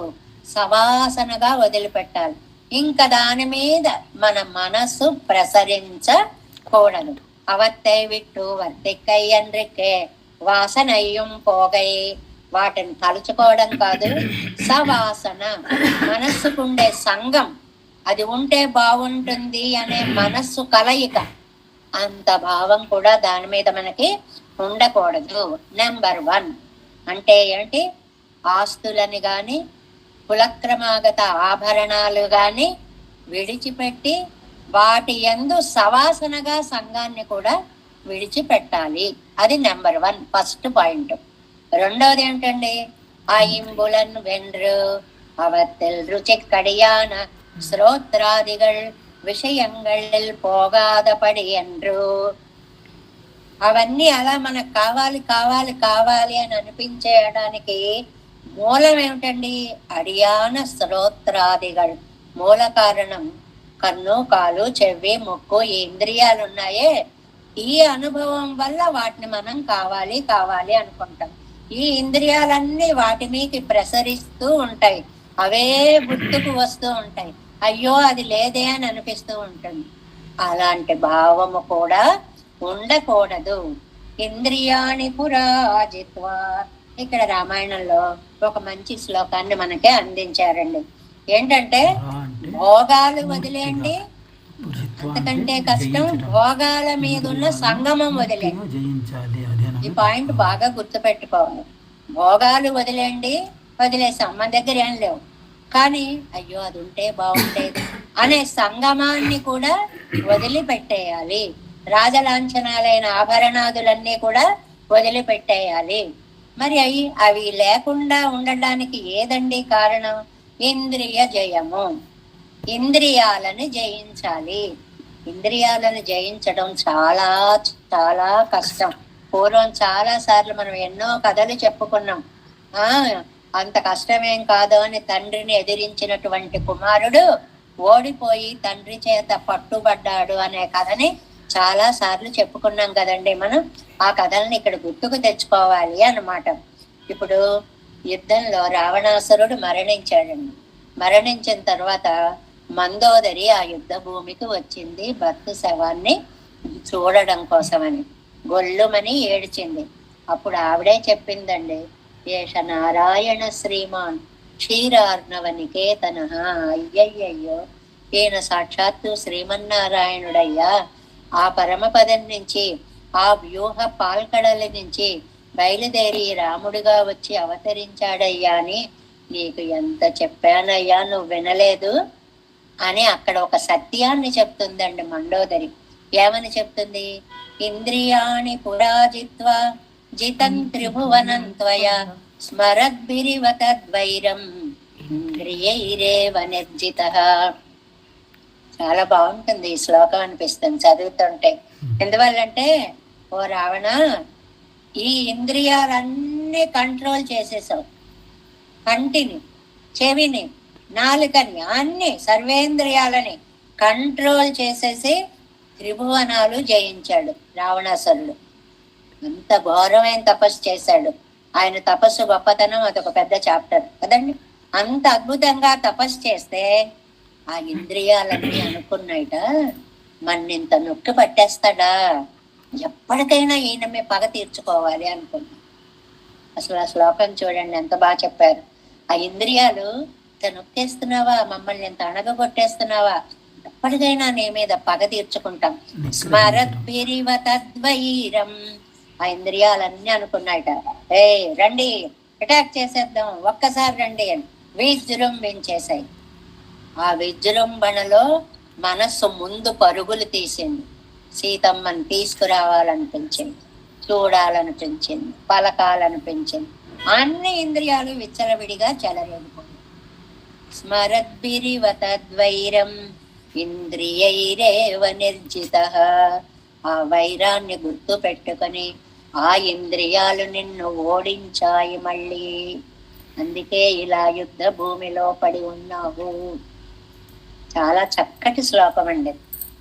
సవాసనగా వదిలిపెట్టాలి. ఇంకా దాని మీద మన మనసు ప్రసరించకూడదు. అవత్తై విట్టు వర్తిక్కై అన్రికే వాసనయ్యం పోగై, వాటిని తలుచుకోవడం కాదు, సవాసన మనస్సుకుండే సంగం, అది ఉంటే బాగుంటుంది అనే మనస్సు కలయిక, అంత భావం కూడా దాని మీద మనకి ఉండకూడదు. నెంబర్ 1 అంటే ఏంటి? ఆస్తులని గాని కులక్రమాగత ఆభరణాలు గాని విడిచిపెట్టి వాటి యందు సవాసనగా సంఘాన్ని కూడా విడిచిపెట్టాలి. అది నెంబర్ 1, ఫస్ట్ పాయింట్. రెండోది ఏంటండి? ஐம்புலன் வென்று அவத்தில் ருச்சிக்கடியான ஸ்ரோத்ராதிகள் விஷயங்களில் పోగాదపడి என்று. అవన్నీ అలా మనకు కావాలి కావాలి కావాలి అని అనిపించేయడానికి మూలం ఏమిటండి? అడియాన శ్రోత్రాదిகள். మూల కారణం కన్ను, కాలు, చెవి, ముక్కు, ఈ ఇంద్రియాలు ఉన్నాయే, ఈ అనుభవం వల్ల వాటిని మనం కావాలి కావాలి అనుకుంటాం. ఈ ఇంద్రియాలన్నీ వాటి మీదకి ప్రసరిస్తూ ఉంటాయి, అవే గుర్తుకు వస్తూ ఉంటాయి. అయ్యో అది లేదే అని అనిపిస్తూ ఉంటుంది. అలాంటి భావము కూడా ఉండకూడదు. ఇంద్రియాణి పురాజిత్వా. ఇక్కడ రామాయణంలో ఒక మంచి శ్లోకాన్ని మనకే అందించారండి. ఏంటంటే, భోగాలు వదిలేండి, అంతకంటే కష్టం భోగాల మీద ఉన్న సంగమం వదిలేండి. ఈ పాయింట్ బాగా గుర్తుపెట్టుకోవాలి. భోగాలు వదిలేండి, వదిలేసాం, మన దగ్గర ఏం లేవు, కానీ అయ్యో అది ఉంటే బాగుండేది అనే సంగమాన్ని కూడా వదిలిపెట్టేయాలి. రాజలాంఛనాలైన ఆభరణాదులన్నీ కూడా వదిలిపెట్టేయాలి. మరి అవి లేకుండా ఉండడానికి ఏదండి కారణం? ఇంద్రియ జయము. ఇంద్రియాలను జయించాలి. ఇంద్రియాలను జయించడం చాలా చాలా కష్టం. పూర్వం చాలా సార్లు మనం ఎన్నో కథలు చెప్పుకున్నాం. అంత కష్టమేం కాదు అని తండ్రిని ఎదిరించినటువంటి కుమారుడు ఓడిపోయి తండ్రి చేత పట్టుబడ్డాడు అనే కథని చాలా సార్లు చెప్పుకున్నాం కదండి. మనం ఆ కథల్ని ఇక్కడ గుర్తుకు తెచ్చుకోవాలి అన్నమాట. ఇప్పుడు యుద్ధంలో రావణాసురుడు మరణించాడండి. మరణించిన తర్వాత మందోదరి ఆ యుద్ధ భూమికి వచ్చింది భర్త శవాన్ని చూడడం కోసమని. గొల్లుమని ఏడ్చింది. అప్పుడు ఆవిడే చెప్పిందండి, ఏష నారాయణ శ్రీమాన్ క్షీరార్ణవనికేతన. అయ్యయ్యయ్యో, ఈయన సాక్షాత్తు శ్రీమన్నారాయణుడయ్యా. ఆ పరమపదం నుంచి, ఆ వ్యూహ పాల్కడల నుంచి బయలుదేరి రాముడిగా వచ్చి అవతరించాడయ్యా అని నీకు ఎంత చెప్పానయ్యా, నువ్వు వినలేదు అని అక్కడ ఒక సత్యాన్ని చెప్తుందండి మండోదరి. ఏమని చెప్తుంది? ఇంద్రియాణి పురాజిత్వా జితం త్రిభువనం త్వయా స్మరద్భిరివ తద్వైరం ఇంద్రియైరేవ నిర్జితః. చాలా బాగుంటుంది ఈ శ్లోకం అనిపిస్తుంది చదువుతుంటే. ఎందువల్లంటే, ఓ రావణ, ఈ ఇంద్రియాలన్నీ కంట్రోల్ చేసేసావు. కంటిని, చెవిని, నాలుకని, అన్ని సర్వేంద్రియాలని కంట్రోల్ చేసేసి త్రిభువనాలు జయించాడు రావణాసురుడు. అంత ఘోరమైన తపస్సు చేశాడు. ఆయన తపస్సు గొప్పతనం అదొక పెద్ద చాప్టర్ కదండి. అంత అద్భుతంగా తపస్సు చేస్తే ఆ ఇంద్రియాలన్నీ అనుకున్నాయిట, మన్నింత నొక్కి పట్టేస్తాడా ఎప్పటికైనా ఈయన మీ పగ తీర్చుకోవాలి అనుకున్నాం. అసలు ఆ శ్లోకం చూడండి ఎంత బాగా చెప్పారు. ఆ ఇంద్రియాలు నొక్కేస్తున్నావా, మమ్మల్ని ఎంత అణగగొట్టేస్తున్నావా, ఎప్పటికైనా నీ మీద పగ తీర్చుకుంటాం. స్మరద్భిరివ తద్వైరం. ఆ ఇంద్రియాలన్నీ అనుకున్నాయట, ఏ రండి అటాక్ చేసేద్దాం, ఒక్కసారి రండి అని విజృంభించేశాయి. ఆ విజృంభణలో మనస్సు ముందు పరుగులు తీసింది. సీతమ్మని తీసుకురావాలనిపించింది, చూడాలనిపించింది, పలకాలనిపించింది. అన్ని ఇంద్రియాలు విచ్చలవిడిగా చెలరేగిపోయాయి. స్మరద్భిరివ తద్వైరం ఇంద్రియైరేవ నిర్జితః. ఆ వైరాన్ని గుర్తు పెట్టుకొని ఆ ఇంద్రియాలు నిన్ను ఓడించాయి మళ్ళీ. అందుకే ఇలా యుద్ధ భూమిలో పడి ఉన్నావు. చాలా చక్కటి శ్లోకం అండి,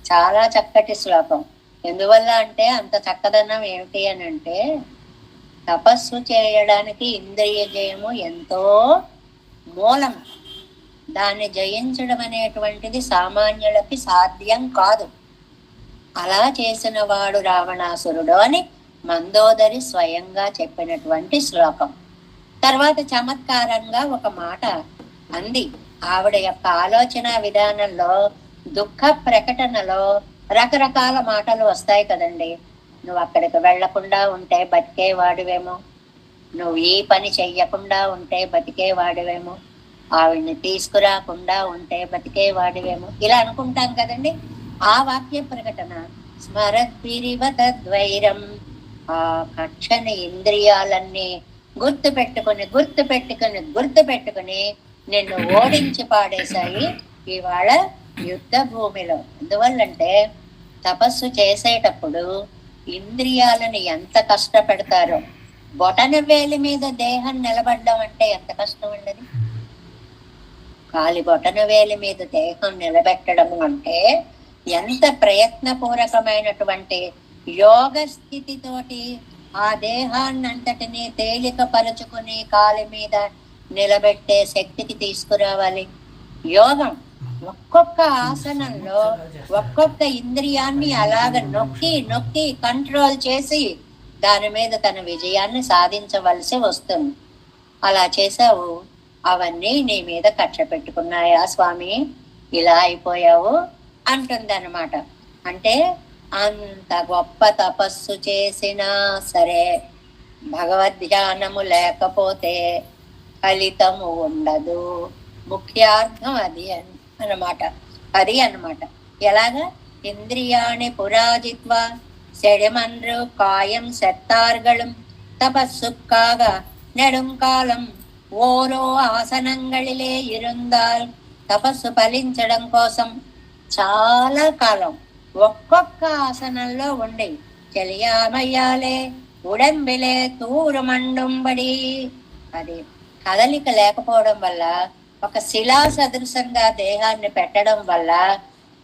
చాలా చక్కటి శ్లోకం. ఎందువల్ల అంటే అంత చక్కదనం ఏమిటి అని అంటే, తపస్సు చేయడానికి ఇంద్రియ జయము ఎంతో మూలం. దాన్ని జయించడం అనేటువంటిది సామాన్యులకి సాధ్యం కాదు. అలా చేసిన వాడు రావణాసురుడు అని మందోదరి స్వయంగా చెప్పినటువంటి శ్లోకం. తర్వాత చమత్కారంగా ఒక మాట అంది. ఆవిడ యొక్క ఆలోచన విధానంలో, దుఃఖ ప్రకటనలో రకరకాల మాటలు వస్తాయి కదండి. నువ్వు అక్కడికి వెళ్లకుండా ఉంటే బతికేవాడివేమో, నువ్వు ఈ పని చెయ్యకుండా ఉంటే బతికేవాడివేమో, ఆవిడ్ని తీసుకురాకుండా ఉంటే బతికేవాడివేమో, ఇలా అనుకుంటాం కదండి. ఆ వాక్య ప్రకటన స్మరద్భిరివ తద్వైరం. ఆ కక్షని ఇంద్రియాలన్నీ గుర్తు పెట్టుకుని నిన్ను ఓడించి పాడేశాయి ఇవాళ యుద్ధ భూమిలో. ఎందువల్లంటే తపస్సు చేసేటప్పుడు ఇంద్రియాలను ఎంత కష్టపెడతారో. బొటన వేలి మీద దేహం నిలబడ్డం అంటే ఎంత కష్టం ఉండదు. కాలి బొటన వేలి మీద దేహం నిలబెట్టడం అంటే ఎంత ప్రయత్నపూర్వకమైనటువంటి యోగ స్థితితోటి ఆ దేహాన్నంతటినీ తేలిక పరుచుకుని కాలి మీద నిలబెట్టే శక్తికి తీసుకురావాలి యోగం. ఒక్కొక్క ఆసనంలో ఒక్కొక్క ఇంద్రియాన్ని అలాగ నొక్కి కంట్రోల్ చేసి దాని మీద తన విజయాన్ని సాధించవలసి వస్తుంది. అలా చేసావు, అవన్నీ నీ మీద కక్ష పెట్టుకున్నాయా స్వామి, ఇలా అయిపోయావు అంటుందన్నమాట. అంటే అంత గొప్ప తపస్సు చేసినా సరే భగవద్ధ్యానము లేకపోతే ఫలితము ఉండదు. ముఖ్యార్థం అది అన్నమాట. ఎలాగా? ఇంద్రియాణి పురాజిత్వా செடிமன்று காயம் செத்தார்களும் தபசுக்காக நெடுங்காலம் ఓరో ఆసనంగళిలే ఇరుందాల్. తపస్సు ఫలించడం కోసం చాలా కాలం ఒక్కొక్క ఆసనంలో ఉండి చెలియామయ్యాలే ఉడంబిలే తూరు మండుంబడి. అది కదలిక లేకపోవడం వల్ల, ఒక శిలా సదృశంగా దేహాన్ని పెట్టడం వల్ల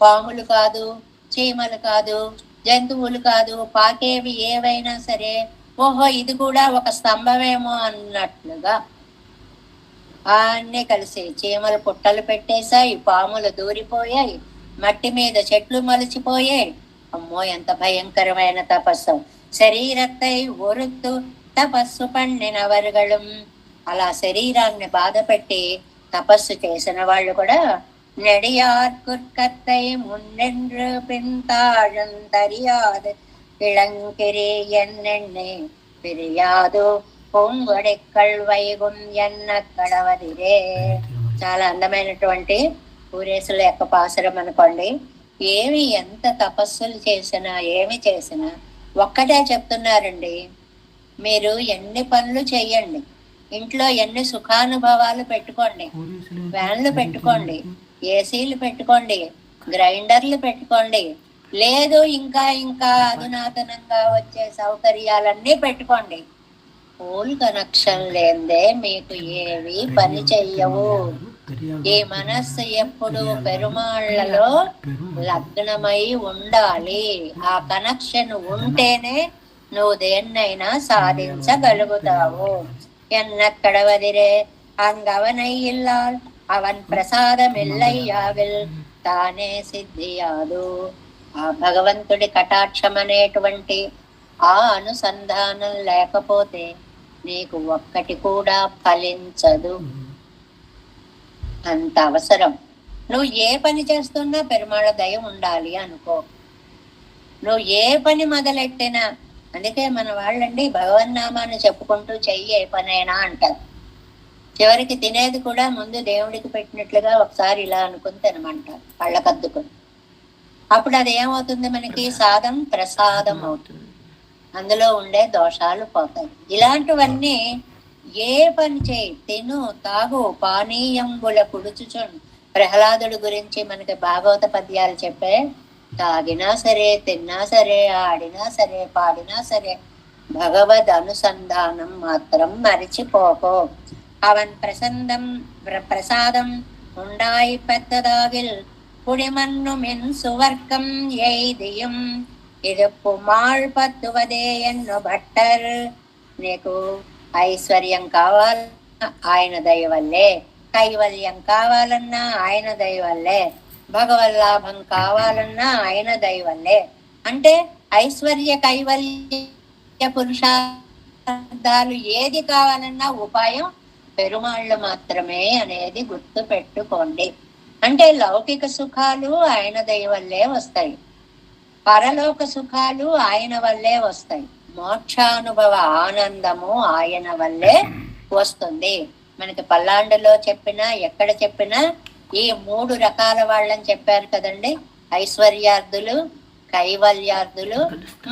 పాములు కాదు, చీమలు కాదు, జంతువులు కాదు, పాకేవి ఏవైనా సరే ఓహో ఇది కూడా ఒక స్తంభమేమో అన్నట్లుగా అన్నీ కలిసి చీమలు పుట్టలు పెట్టేశాయి, పాములు దూరిపోయాయి, మట్టి మీద చెట్లు మలిచిపోయాయి. అమ్మో ఎంత భయంకరమైన తపస్సు. శరీరத்தை ఒరుత్తు తపస్సు పండినవర్గళం. అలా శరీరాన్ని బాధపెట్టి తపస్సు చేసిన వాళ్ళు కూడా நெடியார்கத்தை முன்னென்று பின்தாழந்தறியாது இளங்கிரி என்னெண்ணே பிரியாது పొంగొడెక్కల్ వైగుం ఎన్న కడవదిరే. చాలా అందమైనటువంటి ఊరేసుల యొక్క పాసురం అనుకోండి. ఏమి ఎంత తపస్సులు చేసినా ఏమి చేసినా ఒక్కటే చెప్తున్నారండి, మీరు ఎన్ని పనులు చెయ్యండి, ఇంట్లో ఎన్ని సుఖానుభవాలు పెట్టుకోండి, ఫ్యాన్లు పెట్టుకోండి, ఏసీలు పెట్టుకోండి, గ్రైండర్లు పెట్టుకోండి, లేదు ఇంకా ఇంకా అధునాతనంగా వచ్చే సౌకర్యాలన్నీ పెట్టుకోండి, ఫోన్ కనెక్షన్ లేదే మీకు ఏవి పని చెయ్యవు. ఈ మనస్సు ఎప్పుడు పెరుమాళ్లలో లగ్నమై ఉండాలి. ఆ కనెక్షన్ ఉంటేనే నువ్వు దేన్నైనా సాధించగలుగుతావు. ఎన్నక్కడవదిరే అంగవనై ఇల్లాల్ అవన్ ప్రసాదం ఎల్లయ్యావిల్ తానే సిద్ధియాదు. ఆ భగవంతుడి కటాక్షం అనేటువంటి ఆ అనుసంధానం లేకపోతే నీకు ఒక్కటి కూడా ఫలించదు. అంత అవసరం. నువ్వు ఏ పని చేస్తున్నా పెరుమాళ దయ ఉండాలి అనుకో. నువ్వు ఏ పని మొదలెట్టినా, అందుకే మన వాళ్ళండి భగవన్నామాన్ని చెప్పుకుంటూ చెయ్యి ఏ పనైనా అంటారు. చివరికి తినేది కూడా ముందు దేవుడికి పెట్టినట్లుగా ఒకసారి ఇలా అనుకుని తినమంటారు, పళ్ళకద్దుకుని. అప్పుడు అది ఏమవుతుంది, మనకి సాదం ప్రసాదం అవుతుంది, అందులో ఉండే దోషాలు పోతాయి. ఇలాంటివన్నీ ఏ పని చేయి, తిను తాగు పానీయంబుల కుడుచుచున్. ప్రహ్లాదుడి గురించి మనకి భాగవత పద్యాలు చెప్పే, తాగినా సరే, తిన్నా సరే, ఆడినా సరే, పాడినా సరే భగవద్ అనుసంధానం మాత్రం మరిచిపోకో. అవన్ ప్రసాదం ఉండాయి పెద్దదాగిల్ కుడిమన్ను మిన్ సువర్గం ఎయిదియం. ఇది పుమాళ్ పత్తువదే ఎన్ను భట్టర్. నీకు ఐశ్వర్యం కావాలన్నా ఆయన దయ వల్లే, కైవల్యం కావాలన్నా ఆయన దయ వల్లే, భగవల్లాభం కావాలన్నా ఆయన దయ వల్లే. అంటే ఐశ్వర్య కైవల్య పురుషార్థాలు ఏది కావాలన్నా ఉపాయం పెరుమాళ్ళు మాత్రమే అనేది గుర్తు పెట్టుకోండి. అంటే లౌకిక సుఖాలు ఆయన దయ వల్లే వస్తాయి, పరలోక సుఖాలు ఆయన వల్లే వస్తాయి, మోక్షానుభవ ఆనందము ఆయన వల్లే వస్తుంది. మనకి పల్లాండులో చెప్పినా ఎక్కడ చెప్పినా ఈ 3 రకాల వాళ్ళని చెప్పారు కదండి. ఐశ్వర్యార్థులు, కైవల్యార్థులు,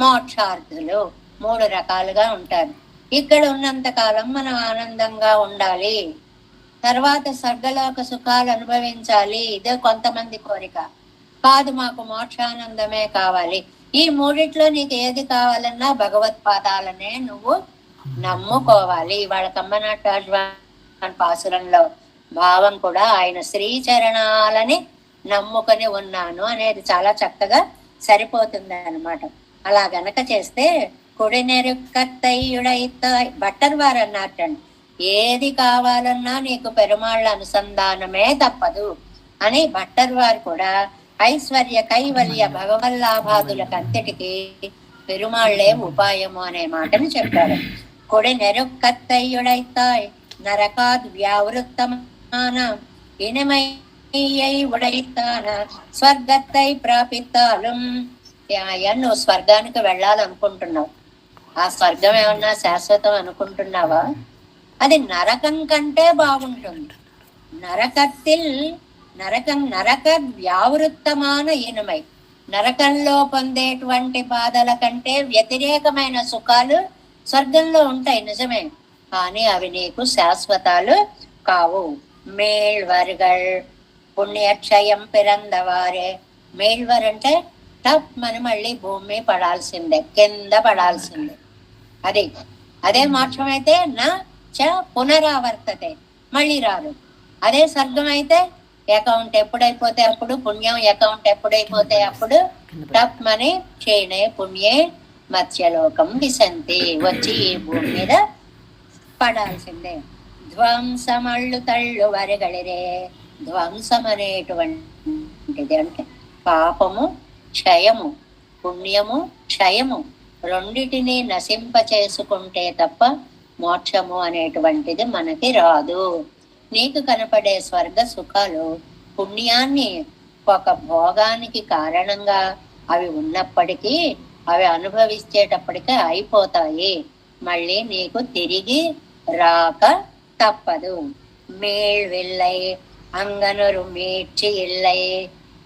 మోక్షార్థులు 3 రకాలుగా ఉంటారు. ఇక్కడ ఉన్నంత కాలం మనం ఆనందంగా ఉండాలి, తర్వాత స్వర్గలోక సుఖాలు అనుభవించాలి, ఇదే కొంతమంది కోరిక కాదు. మాకు మోక్షానందమే కావాలి. ఈ 3 నీకు ఏది కావాలన్నా భగవత్పాదాలనే నువ్వు నమ్ముకోవాలి. వాళ్ళ కమ్మనాట పాసురంలో భావం కూడా ఆయన శ్రీచరణాలని నమ్ముకొని ఉన్నాను అనేది చాలా చక్కగా సరిపోతుంది అన్నమాట. అలా గనక చేస్తే కుడినెరుకత్తయ్యుడైతాయ్ భట్టర్ వారు అన్నట్టండి, ఏది కావాలన్నా నీకు పెరుమాళ్ళ అనుసంధానమే తప్పదు అని భట్టర్ వారు కూడా ఐశ్వర్య కైవల్య భగవల్లాభాదులకంతటికి పెరుమాళ్లే ఉపాయము అనే మాటను చెప్పాడు. కొడి నెరుకత్తయ్యుడైతాయ్ నరకాద్ వ్యావృత్తమాన ఇనమయ్యై ఉడైతాన స్వర్గత్తై ప్రాపితాలం. నువ్వు స్వర్గానికి వెళ్ళాలనుకుంటున్నావు, ఆ స్వర్గం ఏమన్నా శాశ్వతం అనుకుంటున్నావా? అది నరకం కంటే బాగుంటుంది. నరకత్తిల్ నరక వ్యావృత్తమాన ఇనమై, నరకంలో పొందేటువంటి బాధల కంటే వ్యతిరేకమైన సుఖాలు స్వర్గంలో ఉంటాయి నిజమే, కానీ అవి నీకు శాశ్వతాలు కావు. మేళ్వర్గల్ పుణ్యక్షయం పిరందవారే. మేళ్వర్ అంటే టప్ మనం మళ్ళీ భూమి పడాల్సిందే, కింద పడాల్సిందే. అదే మోక్షం అయితే నా చ పునరావర్తతే, మళ్ళీ రాదు. అదే స్వర్గం అయితే అకౌంట్ ఎప్పుడైపోతే అప్పుడు, పుణ్యం అకౌంట్ ఎప్పుడైపోతే అప్పుడు టప్ మని క్షీణే పుణ్యే మత్స్యలోకం విశంతి, వచ్చి ఈ భూమి మీద పడాల్సిందే. ధ్వంసమళ్ళు తళ్ళు వరగలిరే. ధ్వంసం అనేటువంటిది అంటే పాపము క్షయము, పుణ్యము క్షయము, రెండిటిని నశింప చేసుకుంటే తప్ప మోక్షము అనేటువంటిది మనకి రాదు. నీకు కనపడే స్వర్గ సుఖాలు పుణ్యాన్ని ఒక భోగానికి కారణంగా అవి ఉన్నప్పటికీ అవి అనుభవించేటప్పటికే అయిపోతాయి, మళ్ళీ నీకు తిరిగి రాక తప్పదు. మేళ్ వెళ్ళై అంగనురు మీడ్చి ఇల్లై.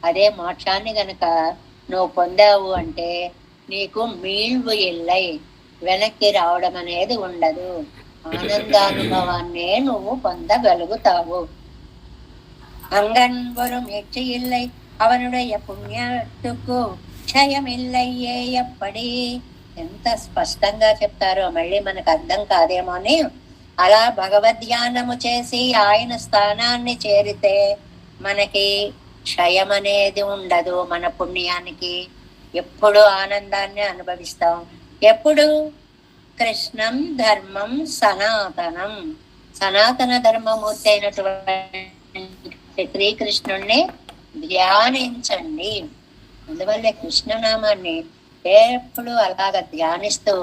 అదే మోక్షాన్ని గనక నువ్వు పొందావు అంటే నీకు మీళ్వు ఇల్లై, వెనక్కి రావడం అనేది ఉండదు, ఆనందానుభవాన్నే నువ్వు పొందగలుగుతావు. అంగన్వరు మెచ్చి ఇల్లై అవనుడయ్య పుణ్యத்துக்கு క్షయమిల్లయ్యే ఎప్పటి. ఎంత స్పష్టంగా చెప్తారో, మళ్ళీ మనకు అర్థం కాదేమో అని. అలా భగవద్ధ్యానము చేసి ఆయన స్థానాన్ని చేరితే మనకి క్షయం అనేది ఉండదు. మన పుణ్యానికి ఎప్పుడు ఆనందాన్ని అనుభవిస్తాం. ఎప్పుడు? కృష్ణం ధర్మం సనాతనం, సనాతన ధర్మమూర్తి అయినటువంటి శ్రీకృష్ణుణ్ణి ధ్యానించండి. అందువల్లే కృష్ణనామాన్ని ఎప్పుడు అలాగ ధ్యానిస్తూ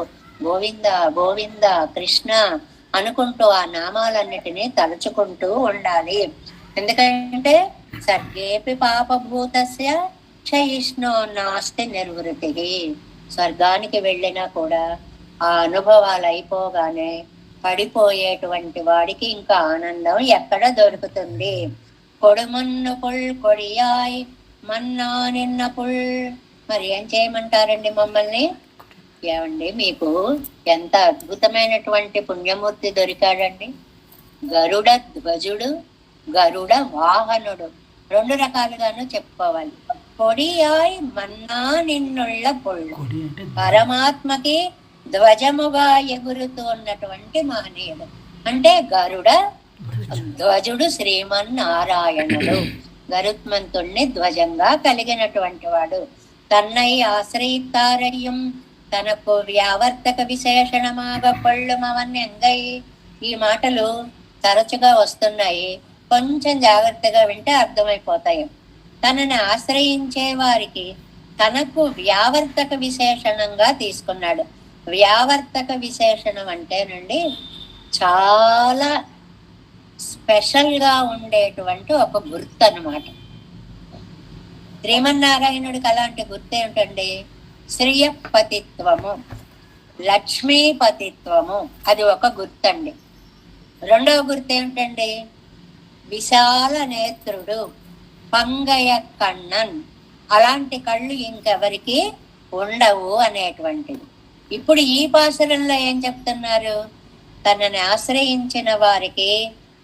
గోవింద గోవింద కృష్ణ అనుకుంటూ ఆ నామాలన్నిటినీ తలుచుకుంటూ ఉండాలి. ఎందుకంటే సర్గేపి పాపభూతస్య క్షయిష్ణో నాస్తి నిర్వృతి. స్వర్గానికి వెళ్ళినా కూడా ఆ అనుభవాలు అయిపోగానే పడిపోయేటువంటి వాడికి ఇంకా ఆనందం ఎక్కడ దొరుకుతుంది? కొడుమన్ను పుల్ కొడియాయ్ మన్నా నిన్న పుల్. మరి ఏం చేయమంటారండి మమ్మల్ని? ఏమండి, మీకు ఎంత అద్భుతమైనటువంటి పుణ్యమూర్తి దొరికాడండి. గరుడ ధ్వజుడు, గరుడ వాహనుడు, రెండు రకాలుగాను చెప్పుకోవాలి. కొడియాయ్ మన్నా నిన్నుళ్ళ పొళ్ళు. పరమాత్మకి ధ్వజముగా ఎగురుతూ ఉన్నటువంటి మహనీయుడు అంటే గరుడ ధ్వజుడు శ్రీమన్నారాయణుడు. గరుత్మంతుణ్ణి ధ్వజంగా కలిగినటువంటి వాడు. తన్నై ఆశ్రయితారయ్యం తనకు వ్యావర్తక విశేషణమాగ పళ్ళు మవన్యంగై. ఈ మాటలు తరచుగా వస్తున్నాయి, కొంచెం జాగ్రత్తగా వింటే అర్థమైపోతాయి. తనని ఆశ్రయించే వారికి తనకు వ్యావర్తక విశేషణంగా తీసుకున్నాడు. వ్యావర్తక విశేషణం అంటేనండి చాలా స్పెషల్ గా ఉండేటువంటి ఒక గుర్తు అన్నమాట. శ్రీమన్నారాయణుడికి అలాంటి గుర్తు ఏమిటండి? శ్రీయపతిత్వము, లక్ష్మీపతిత్వము, అది ఒక గుర్తండి. రెండవ గుర్తు ఏమిటండి? విశాల నేత్రుడు, పంగయ కണ്ണన్. అలాంటి కళ్ళు ఇంకెవరికి ఉండవు అనేటువంటిది. ఇప్పుడు ఈ పాసురంలో ఏం చెప్తున్నారు? తనని ఆశ్రయించిన వారికి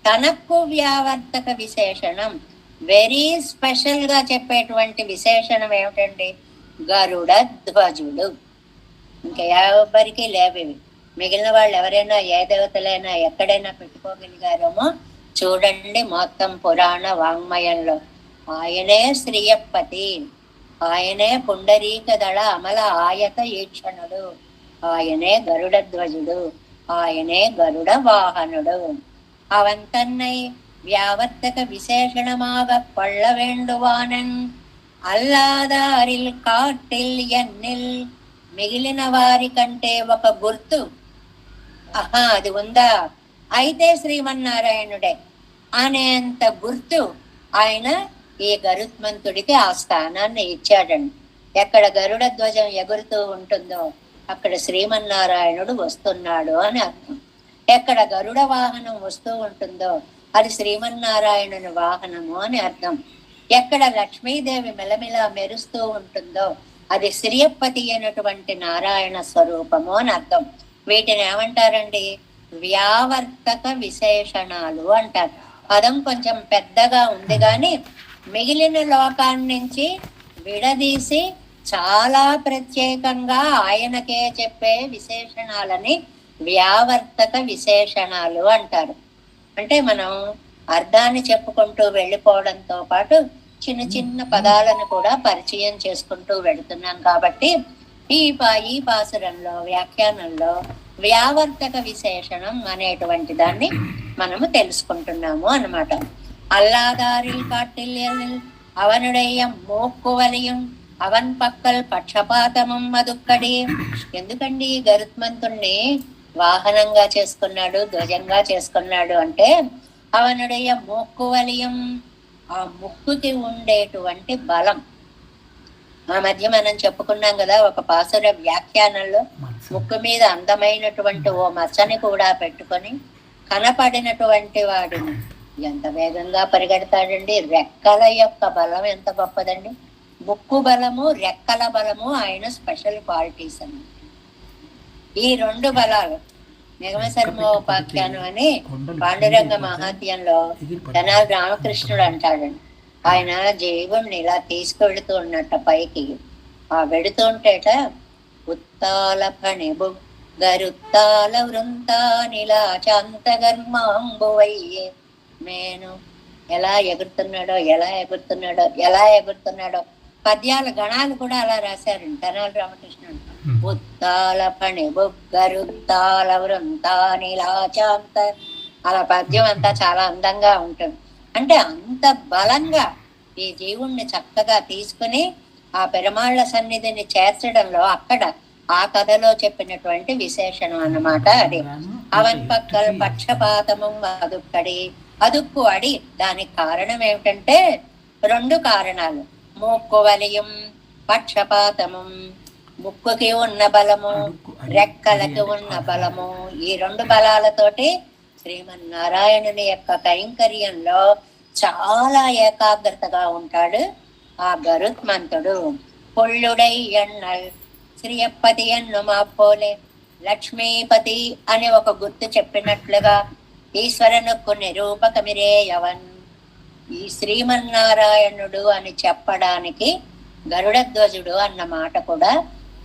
తనకు వ్యావర్తక విశేషణం, వెరీ స్పెషల్ గా చెప్పేటువంటి విశేషణం ఏమిటండి? గరుడ ధ్వజుడు. ఇంకా ఎవరికి లేవివి. మిగిలిన వాళ్ళు ఎవరైనా ఏ దేవతలైనా ఎక్కడైనా పెట్టుకోగలిగారేమో చూడండి. మొత్తం పురాణ వాంగ్మయంలో ఆయనే శ్రీయపతి, ఆయనే పుండరీక దళ అమల ఆయత ఈక్షణుడు, ఆయనే గరుడ ధ్వజుడు, ఆయనే గరుడ వాహనుడు. அவன் தன்னை வியாவர்த்தக விசேஷணமாக கொள்ள வேண்டுவானன் అల్లాదారిల్ కాటిల్ ఎన్నిల్. మిగిలిన వారి కంటే ఒక గుర్తు అది ఉందా? అయితే శ్రీమన్నారాయణుడే అనేంత గుర్తు ఆయన ఈ గరుత్మంతుడికి ఆ స్థానాన్ని ఇచ్చాడండి. ఎక్కడ గరుడ ధ్వజం ఎగురుతూ ఉంటుందో అక్కడ శ్రీమన్నారాయణుడు వస్తున్నాడు అని అర్థం. ఎక్కడ గరుడ వాహనం వస్తూ ఉంటుందో అది శ్రీమన్నారాయణుని వాహనము అని అర్థం. ఎక్కడ లక్ష్మీదేవి మెలమెలా మెరుస్తూ ఉంటుందో అది శ్రీయపతి అయినటువంటి నారాయణ స్వరూపము అని అర్థం. వీటిని ఏమంటారండి? వ్యావర్తక విశేషణాలు అంటారు. పదం కొంచెం పెద్దగా ఉంది కానీ మిగిలిన లోకాన్ని నుంచి విడదీసి చాలా ప్రత్యేకంగా ఆయనకే చెప్పే విశేషణాలని వ్యావర్తక విశేషణాలు అంటారు. అంటే మనం అర్థాన్ని చెప్పుకుంటూ వెళ్ళిపోవడంతో పాటు చిన్న చిన్న పదాలను కూడా పరిచయం చేసుకుంటూ వెళుతున్నాం. కాబట్టి ఈ పాసురంలో వ్యాఖ్యానంలో వ్యావర్తక విశేషణం అనేటువంటి దాన్ని మనము తెలుసుకుంటున్నాము అన్నమాట. అల్లాదారిల్ కాటిల్ అవనుడయ్య మోక్కువలియం అవన్ పక్కల్ పక్షపాతమం మదుక్కడి. ఎందుకండి గరుత్మంతుణ్ణి వాహనంగా చేసుకున్నాడు, ధ్వజంగా చేసుకున్నాడు అంటే అవనుడయ్య మోక్కువలియం, ఆ ముక్కుకి ఉండేటువంటి బలం. ఆ మధ్య మనం చెప్పుకున్నాం కదా ఒక పాసుర వ్యాఖ్యానంలో ముక్కు మీద అందమైనటువంటి ఓ మచ్చని కూడా పెట్టుకొని కనపడినటువంటి వాడిని ఎంత వేగంగా పరిగెడతాడండి. రెక్కల యొక్క బలం ఎంత గొప్పదండి. ముక్కు బలము, రెక్కల బలము ఆయన స్పెషల్ క్వాలిటీస్ అన్నమాట. ఈ రెండు బలాలు నిగమశర్మోపాఖ్యానం అని పాండురంగ మహాత్యంలో తెనాలి రామకృష్ణుడు అంటాడండి. ఆయన జీవుణ్ణి ఇలా తీసుకువెడుతూ ఉన్నట్ట పైకి. ఆ వెడుతుంటేట ఉత్తాల ఫణిబు గరుత్తాల వృంతానిలా చాంతగర్మాంబువయ్యే. నేను ఎలా ఎగురుతున్నాడో పద్యాల గణాలు కూడా అలా రాశారండి తెనాలి రామకృష్ణుడు. ఉత్తాల ఫణిబు గరుత్తాల వృంతానిలా చాంత, అలా పద్యం అంతా చాలా అందంగా ఉంటుంది. అంటే అంత బలంగా ఈ జీవుణ్ణి చక్కగా తీసుకుని ఆ పెరుమాళ్ల సన్నిధిని చేర్చడంలో అక్కడ ఆ కథలో చెప్పినటువంటి విశేషణం అన్నమాట అది. అవన్ పక్కల్ పక్షపాతము అదుక్కడి, అదుక్కు అడి. దానికి కారణం ఏమిటంటే 2 కారణాలు. మూక్కు వలియం పక్షపాతము, ముక్కుకి ఉన్న బలము, రెక్కలకి ఉన్న బలము. ఈ 2 బలాలతోటి శ్రీమన్నారాయణుని యొక్క కైంకర్యంలో చాలా ఏకాగ్రతగా ఉంటాడు ఆ గరుత్మంతుడు. పొళ్ళుడై ఎన్నల్ శ్రీయప్పతి ఎన్ను మాపోలే, లక్ష్మీపతి అని ఒక గుర్తు చెప్పినట్లుగా ఈశ్వరనుకు నిరూపకమిరే యవన్. ఈ శ్రీమన్నారాయణుడు అని చెప్పడానికి గరుడధ్వజుడు అన్న మాట కూడా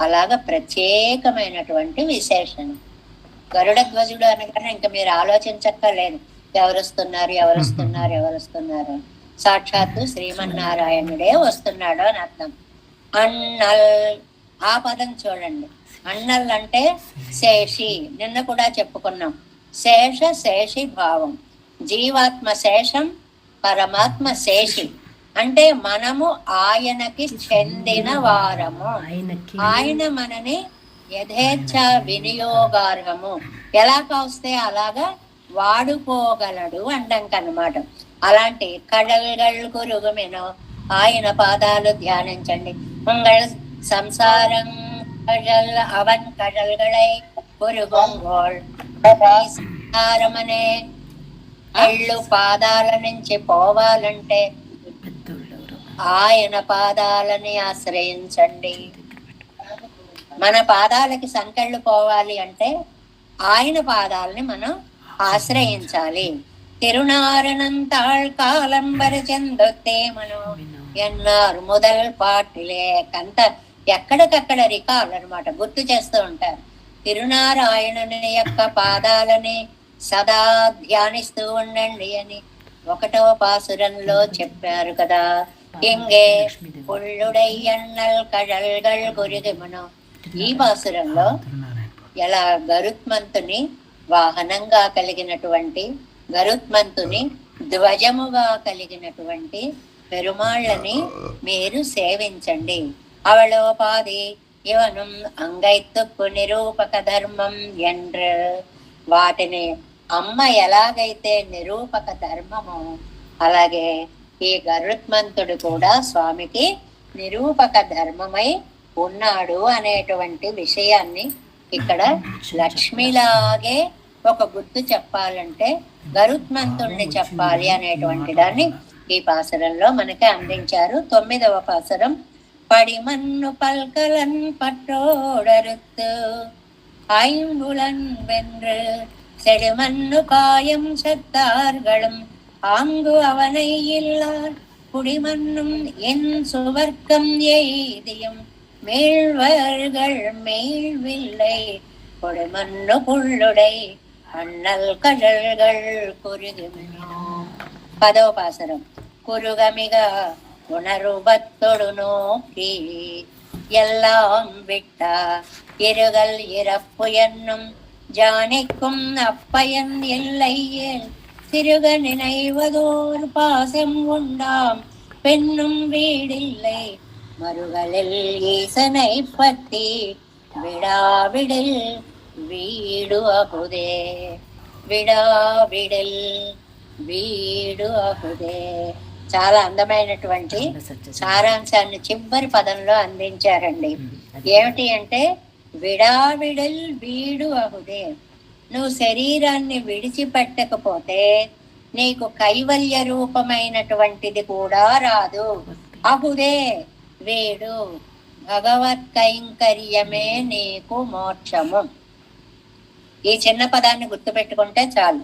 అలాగ ప్రత్యేకమైనటువంటి విశేషణం. గరుడధ్వజుడు అనగానే ఇంకా మీరు ఆలోచించక్కర్లేదు ఎవరు వస్తున్నారు. సాక్షాత్తు శ్రీమన్నారాయణుడే వస్తున్నాడు అని అర్థం. అన్నల్, ఆ పదం చూడండి. అన్నల్ అంటే శేషి, నిన్న కూడా చెప్పుకున్నాం. శేషి భావం. జీవాత్మ శేషం, పరమాత్మ శేషి. అంటే మనము ఆయనకి చెందిన వారము. ఆయన మనని యథేచ్ఛ వినియోగార్హము, ఎలా కావస్తే అలాగా వాడుకోగలడు అండంకన్నమాట. అలాంటి కడల్గల్ కురుగుమెనో ఆయన పాదాలు ధ్యానించండి. ఉంగళ సంసారం కడల్ అవన్ కడల్గళై కురుగుంగోళ్. సంసారమనే కళ్ళు పాదాల నుంచి పోవాలంటే ఆయన పాదాలని ఆశ్రయించండి. మన పాదాలకి సంకెళ్ళు పోవాలి అంటే ఆయన పాదాలని మనం ఆశ్రయించాలి. తిరునారణంతాళ్ కాలంబర చెందొత్తే మనం ఎన్నారు మొదల్ పాటిలే కంత ఎక్కడికక్కడ రికార్డు అనమాట గుర్తు చేస్తూ ఉంటారు. తిరునారాయణుని యొక్క పాదాలని సదా ధ్యానిస్తూ ఉండండి అని 1వ పాసురంలో చెప్పారు కదా. ఇంగే పుళ్ళుడై అన్నల్ కడల్గల్ కురిగిమను. ఈ పాసురంలో ఎలా గరుత్మంతుని వాహనంగా కలిగినటువంటి, గరుత్మంతుని ధ్వజముగా కలిగినటువంటి పెరుమాళ్ళని మీరు సేవించండి. అవలోపాది ఇవనం అంగైత్తుకు నిరూపక ధర్మం ఎండ్ర. వాటిని అమ్మ ఎలాగైతే నిరూపక ధర్మము, అలాగే ఈ గరుత్మంతుడు కూడా స్వామికి నిరూపక ధర్మమై ఉన్నాడు అనేటువంటి విషయాన్ని ఇక్కడ లక్ష్మిలాగే ఒక గుర్తు చెప్పాలంటే గరుత్మంతుణ్ణి చెప్పాలి అనేటువంటి దాన్ని ఈ పాసరంలో మనకి అందించారు. 9వ పాసరం. పడిమన్ను పల్కలన్ పట్టోడరుత్తు ஐம்புலன் வென்று செடுமண்ணு காயம் செத்தார்களும் ஆங்கு அவனை இல்லார் குடிமண்ணும் என் சுவர்க்கம் எய்தியும் மேழ்வர்கள் மேல்வில்லை கொடுமண்ணு புள்ளுடை அண்ணல் கடல்கள் குருகுமினோ. 10వ பாசரம். குருகமிக உணர்வத்தொடு நோக்கி எல்லாம் விட்டா இருகல் இறப்பு என்னும் ஜானிக்கும் அப்பயன் எல்லையில் சிறுக நினைவதோர் பாசம் உண்டாம் பெண்ணும் வீடில்லை மறுகளில் ஈசனை பற்றி விடாவிடில் வீடு அகுதே. విడావిడల్ వీడు అహుదే. చాలా అందమైనటువంటి సారాంశాన్ని చివరి పదంలో అందించారండి. ఏమిటి అంటే విడావిడల్ వీడు అహుదే. నువ్వు శరీరాన్ని విడిచిపెట్టకపోతే నీకు కైవల్య రూపమైనటువంటిది కూడా రాదు. అహుదే వీడు భగవత్ కైంకర్యమే నీకు మోక్షము. ఈ చిన్న పదాన్ని గుర్తుపెట్టుకుంటే చాలు.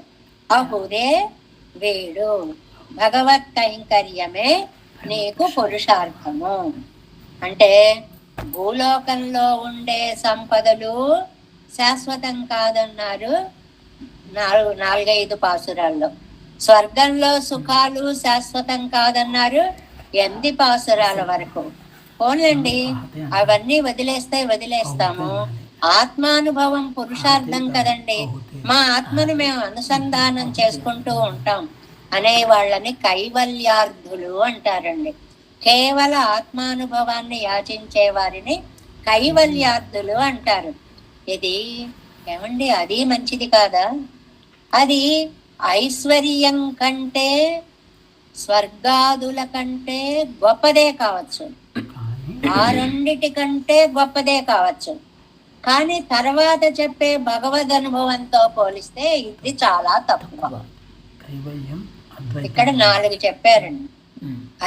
అహుదే వీడు భగవత్ కైంకర్యమే నీకు పురుషార్థము. అంటే భూలోకంలో ఉండే సంపదలు శాశ్వతం కాదన్నారు 4-5 పాసురాల్లో. స్వర్గంలో సుఖాలు శాశ్వతం కాదన్నారు 8 పాసురాల వరకు. పోన్లండి, అవన్నీ వదిలేస్తాము. ఆత్మానుభవం పురుషార్థం కదండి. మా ఆత్మను మేము అనుసంధానం చేసుకుంటూ ఉంటాం అనే వాళ్ళని కైవల్యార్థులు అంటారండి. కేవల ఆత్మానుభవాన్ని యాచించే వారిని కైవల్యార్థులు అంటారు. ఇది ఏమండి, అది మంచిది కాదా? అది ఐశ్వర్యం కంటే స్వర్గాదుల కంటే గొప్పదే కావచ్చు, ఆ రెండిటి కంటే గొప్పదే కావచ్చు. కానీ తర్వాత చెప్పే భగవద్ అనుభవంతో పోలిస్తే ఇది చాలా తక్కువ. ఇక్కడ 4 చెప్పారండి.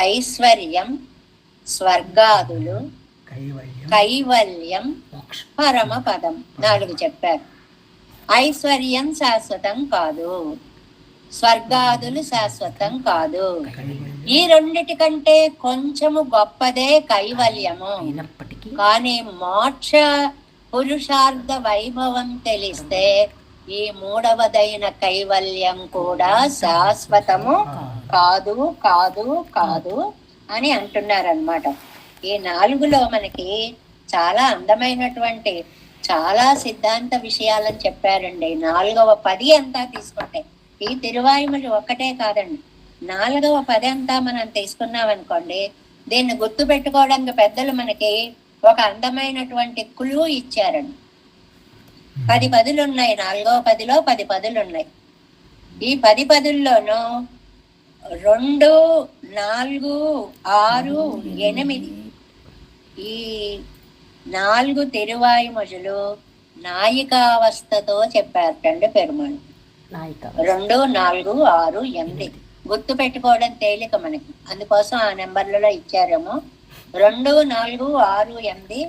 ఐశ్వర్యం, స్వర్గాదులు, కైవల్యం, పరమ పదం 4 చెప్పారు. ఐశ్వర్యం శాశ్వతం కాదు, స్వర్గాదులు శాశ్వతం కాదు. ఈ రెండిటి కంటే కొంచెము గొప్పదే కైవల్యము. కానీ మోక్ష పురుషార్థ వైభవం తెలిస్తే ఈ 3వదైన కైవల్యం కూడా శాశ్వతము కాదు కాదు కాదు అని అంటున్నారన్నమాట. ఈ 4లో మనకి చాలా అందమైనటువంటి చాలా సిద్ధాంత విషయాలని చెప్పారండి. 4వ 10 అంతా తీసుకుంటే, ఈ తిరువాయుమలి ఒక్కటే కాదండి, 4వ 10 అంతా మనం తీసుకున్నాం అనుకోండి, దీన్ని గుర్తు పెట్టుకోవడానికి పెద్దలు మనకి ఒక అందమైనటువంటి క్లూ ఇచ్చారండి. 10 పదులు ఉన్నాయి. 4వ 10లో 10 పదులు ఉన్నాయి. ఈ 10 పదుల్లోనూ 2, 4, 6, 8 ఈ 4 తిరువాయుమొజులు నాయికావస్థతో చెప్పారటండి పెరుమాళ్. 2, 4, 6, 8 గుర్తు పెట్టుకోవడం తేలిక మనకి, అందుకోసం ఆ నెంబర్లలో ఇచ్చారేమో. 2, 4, 6, 8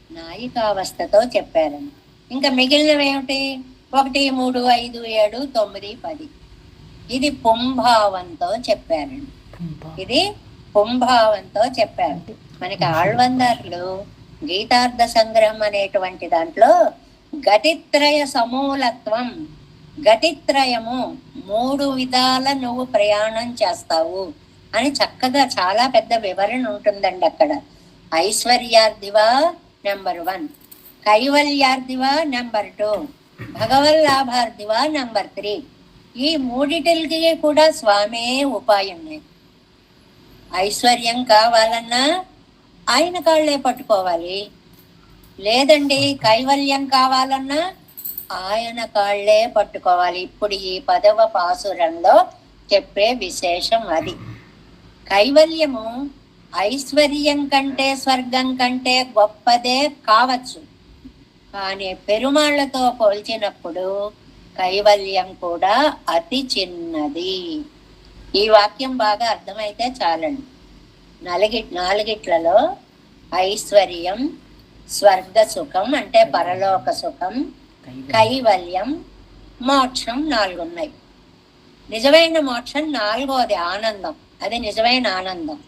నాయికావస్థతో చెప్పారని. ఇంకా మిగిలినవి ఏమిటి? 1, 3, 5, 7, 9, 10 ఇది పుంభావంతో చెప్పారండి. ఇది పుంభావంతో చెప్పారు. మనకి ఆళ్వందార్లు గీతార్థ సంగ్రహం అనేటువంటి దాంట్లో గతిత్రయ సమూలత్వం, గతిత్రయము 3 విధాల నువ్వు ప్రయాణం చేస్తావు అని చక్కగా చాలా పెద్ద వివరణ ఉంటుందండి అక్కడ. ఐశ్వర్యార్థివా నెంబర్ 1, కైవల్యార్థివా నెంబర్ 2, భగవల్లాభార్థివా నెంబర్ 3. ఈ 3టికి కూడా స్వామే ఉపాయం. ఐశ్వర్యం కావాలన్నా ఆయన కాళ్లే పట్టుకోవాలి, లేదండి కైవల్యం కావాలన్నా ఆయన కాళ్లే పట్టుకోవాలి. ఇప్పుడు ఈ 10వ పాసురంలో చెప్పే విశేషం అది. కైవల్యము ఐశ్వర్యం కంటే స్వర్గం కంటే గొప్పదే కావచ్చు, కానీ పెరుమాళ్లతో పోల్చినప్పుడు కైవల్యం కూడా అతి చిన్నది. ఈ వాక్యం బాగా అర్థమైతే చాలండి. 4గిట్లలో ఐశ్వర్యం, స్వర్గ సుఖం అంటే పరలోక సుఖం, కైవల్యం, మోక్షం 4 ఉన్నాయి. నిజమైన మోక్షం 4వది ఆనందం, అది నిజమైన ఆనందం.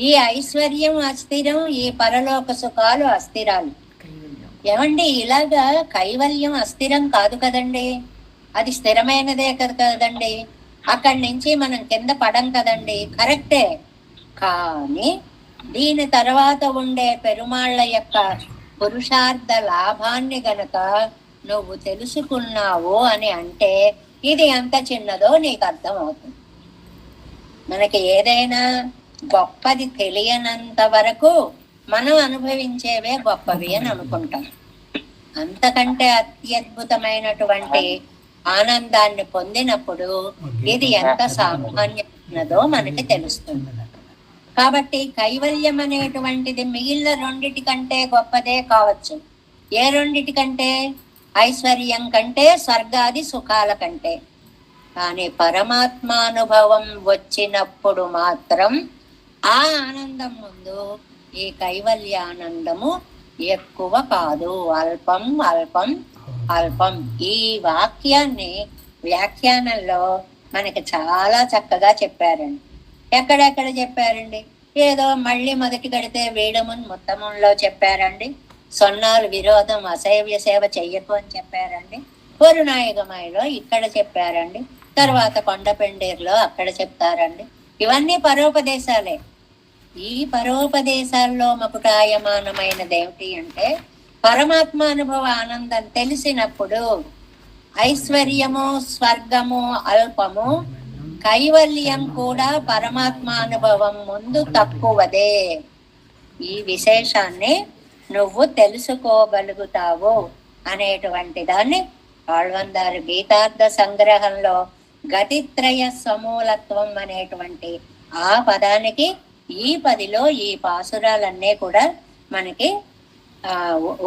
ఈ ఐశ్వర్యం అస్థిరం, ఈ పరలోక సుఖాలు అస్థిరాలు. ఏమండి, ఇలాగా కైవల్యం అస్థిరం కాదు కదండి, అది స్థిరమైనదే కదండి. అక్కడి నుంచి మనం కింద పడం కదండి, కరెక్టే. కానీ దీని తర్వాత ఉండే పెరుమాళ్ళ యొక్క పురుషార్థ లాభాన్ని గనక నువ్వు తెలుసుకున్నావు అని అంటే ఇది ఎంత చిన్నదో నీకు అర్థం అవుతుంది. మనకి ఏదైనా గొప్పది తెలియనంత వరకు మనం అనుభవించేవే గొప్పవి అని అనుకుంటాం. అంతకంటే అత్యద్భుతమైనటువంటి ఆనందాన్ని పొందినప్పుడు ఇది ఎంత సామాన్యమైనదో మనకి తెలుస్తుంది. కాబట్టి కైవల్యం అనేటువంటిది మిగిలిన 2 కంటే గొప్పదే కావచ్చు. ఏ 2 కంటే? ఐశ్వర్యం కంటే, స్వర్గాది సుఖాల కంటే. కానీ పరమాత్మానుభవం వచ్చినప్పుడు మాత్రం ఆ ఆనందం ముందు ఈ కైవల్యానందము ఎక్కువ కాదు, అల్పం అల్పం అల్పం. ఈ వాక్యాన్ని వ్యాఖ్యానంలో మనకి చాలా చక్కగా చెప్పారండి. ఎక్కడెక్కడ చెప్పారండి? ఏదో మళ్ళీ మొదటి గడితే వేడమున్ మొత్తములో చెప్పారండి. సొన్నాలు విరోధం అసైవ్య సేవ చెయ్యకు అని చెప్పారండి. పొరునాయకమాయిలో ఇక్కడ చెప్పారండి. తర్వాత కొండపెండేరులో అక్కడ చెప్తారండి. ఇవన్నీ పరోపదేశాలే. ఈ పరోపదేశాల్లో మకుటాయమానమైనది ఏమిటి అంటే పరమాత్మానుభవ ఆనందం తెలిసినప్పుడు ఐశ్వర్యము, స్వర్గము అల్పము, కైవల్యం కూడా పరమాత్మానుభవం ముందు తక్కువదే. ఈ విశేషాన్ని నువ్వు తెలుసుకోగలుగుతావు అనేటువంటి దాన్ని ఆళ్వార్ గీతార్థ సంగ్రహంలో గతిత్రయ సమూలత్వం అనేటువంటి ఆ పదానికి ఈ 10లో ఈ పాసురాలన్నీ కూడా మనకి